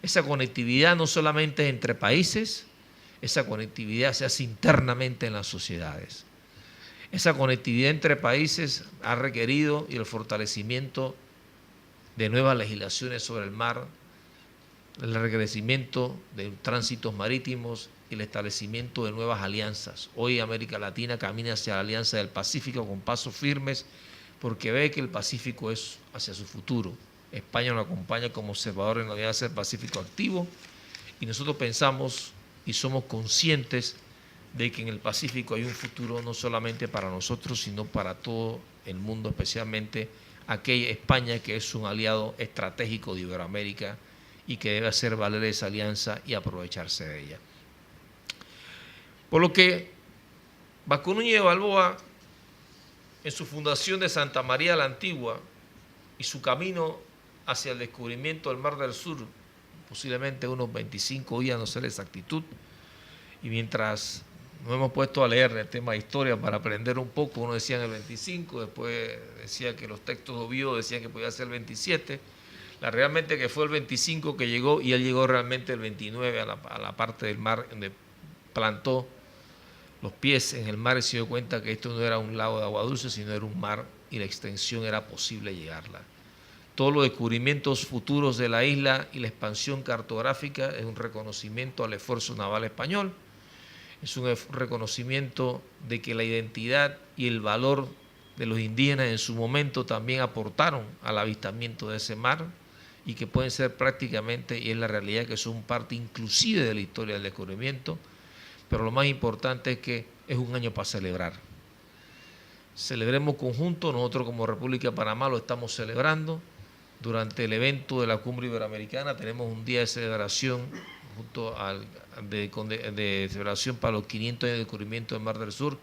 Esa conectividad no solamente es entre países, esa conectividad se hace internamente en las sociedades. Esa conectividad entre países ha requerido y el fortalecimiento de nuevas legislaciones sobre el mar, el recrecimiento de tránsitos marítimos y el establecimiento de nuevas alianzas. Hoy América Latina camina hacia la Alianza del Pacífico con pasos firmes porque ve que el Pacífico es hacia su futuro. España nos acompaña como observador en la Alianza del Pacífico activo y nosotros pensamos y somos conscientes de que en el Pacífico hay un futuro no solamente para nosotros, sino para todo el mundo, especialmente aquella España que es un aliado estratégico de Iberoamérica y que debe hacer valer esa alianza y aprovecharse de ella. Por lo que Vasco Núñez de Balboa, en su fundación de Santa María la Antigua y su camino hacia el descubrimiento del Mar del Sur, posiblemente unos 25 días, no sé la exactitud, y mientras nos hemos puesto a leer el tema de historia para aprender un poco, uno decía en el 25, después decía que los textos de Oviedo decían que podía ser el 27, realmente que fue el 25 que llegó, y él llegó realmente el 29 a la parte del mar donde plantó los pies en el mar y se dio cuenta que esto no era un lago de agua dulce, sino era un mar, y la extensión era posible llegarla. Todos los descubrimientos futuros de la isla y la expansión cartográfica es un reconocimiento al esfuerzo naval español, es un reconocimiento de que la identidad y el valor de los indígenas en su momento también aportaron al avistamiento de ese mar, y que pueden ser prácticamente, y es la realidad, que son parte inclusive de la historia del descubrimiento. Pero lo más importante es que es un año para celebrar. Celebremos conjunto, nosotros como República de Panamá lo estamos celebrando. Durante el evento de la Cumbre Iberoamericana tenemos un día de celebración de celebración para los 500 años de descubrimiento del Mar del Sur,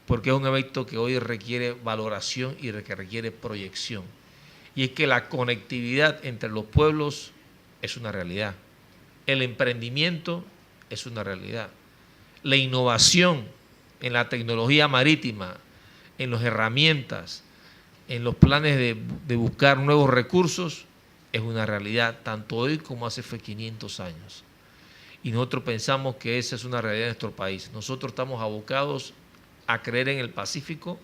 porque es un evento que hoy requiere valoración y que requiere proyección. Y es que la conectividad entre los pueblos es una realidad. El emprendimiento es una realidad. La innovación en la tecnología marítima, en las herramientas, en los planes de buscar nuevos recursos, es una realidad tanto hoy como hace 500 años. Y nosotros pensamos que esa es una realidad de nuestro país. Nosotros estamos abocados a creer en el Pacífico,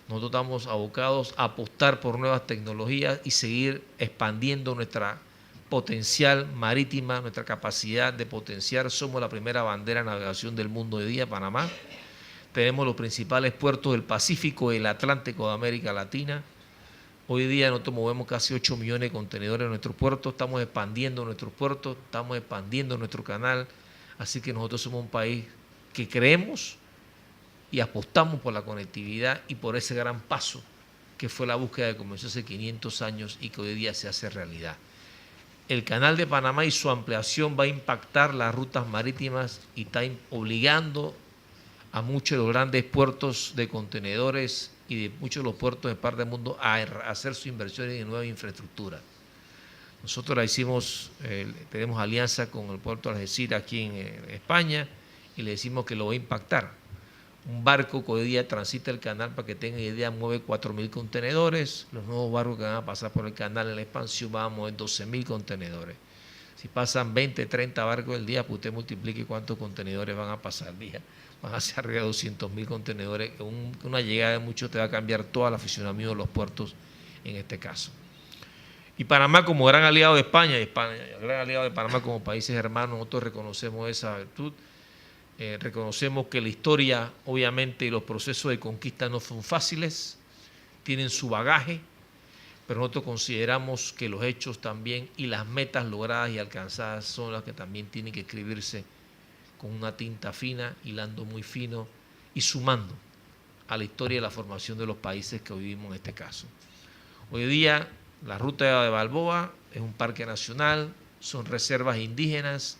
nosotros estamos abocados a apostar por nuevas tecnologías y seguir expandiendo nuestra potencial marítima, nuestra capacidad de potenciar. Somos la primera bandera de navegación del mundo hoy día, Panamá. Tenemos los principales puertos del Pacífico y el Atlántico de América Latina. Hoy día nosotros movemos casi 8 millones de contenedores en nuestros puertos, estamos expandiendo nuestros puertos, estamos expandiendo nuestro canal, así que nosotros somos un país que creemos y apostamos por la conectividad y por ese gran paso que fue la búsqueda que comenzó hace 500 años y que hoy día se hace realidad. El canal de Panamá y su ampliación va a impactar las rutas marítimas y está obligando a muchos de los grandes puertos de contenedores y de muchos de los puertos de parte del mundo a hacer sus inversiones en nueva infraestructura. Nosotros la hicimos, tenemos alianza con el puerto de Algeciras aquí en España, y le decimos que lo va a impactar. Un barco que hoy día transita el canal, para que tengan idea, mueve 4.000 contenedores. Los nuevos barcos que van a pasar por el canal en la expansión van a mover 12.000 contenedores. Si pasan 20, 30 barcos al día, pues usted multiplique cuántos contenedores van a pasar al día. Van a ser arriba de 200.000 contenedores. Una llegada de muchos te va a cambiar todo el aficionamiento de los puertos en este caso. Y Panamá, como gran aliado de España, el gran aliado de Panamá como países hermanos, nosotros reconocemos esa virtud. Reconocemos que la historia, obviamente, y los procesos de conquista no son fáciles, tienen su bagaje, pero nosotros consideramos que los hechos también y las metas logradas y alcanzadas son las que también tienen que escribirse con una tinta fina, hilando muy fino y sumando a la historia y la formación de los países que vivimos en este caso. Hoy día la Ruta de Balboa es un parque nacional, son reservas indígenas.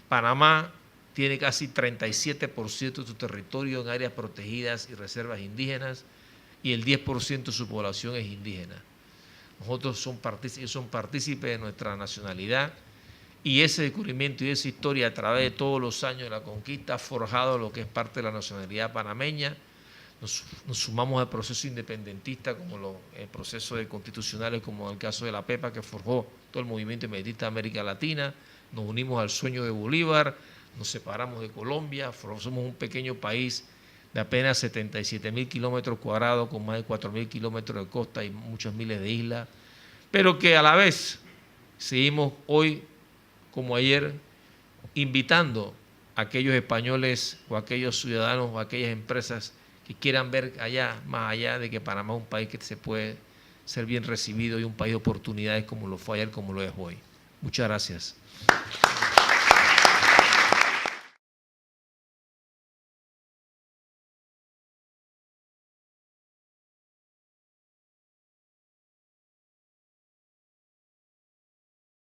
Panamá tiene casi 37% de su territorio en áreas protegidas y reservas indígenas, y el 10% de su población es indígena. Nosotros son partícipes de nuestra nacionalidad, y ese descubrimiento y esa historia a través de todos los años de la conquista ha forjado lo que es parte de la nacionalidad panameña. Nos sumamos al proceso independentista, como los procesos constitucionales, como en el caso de la PEPA, que forjó todo el movimiento independentista de América Latina. Nos unimos al sueño de Bolívar, nos separamos de Colombia, somos un pequeño país de apenas 77.000 kilómetros cuadrados, con más de 4.000 kilómetros de costa y muchos miles de islas, pero que a la vez seguimos hoy, como ayer, invitando a aquellos españoles o a aquellos ciudadanos o a aquellas empresas que quieran ver allá, más allá de que Panamá es un país que se puede ser bien recibido y un país de oportunidades, como lo fue ayer, como lo es hoy. Muchas gracias.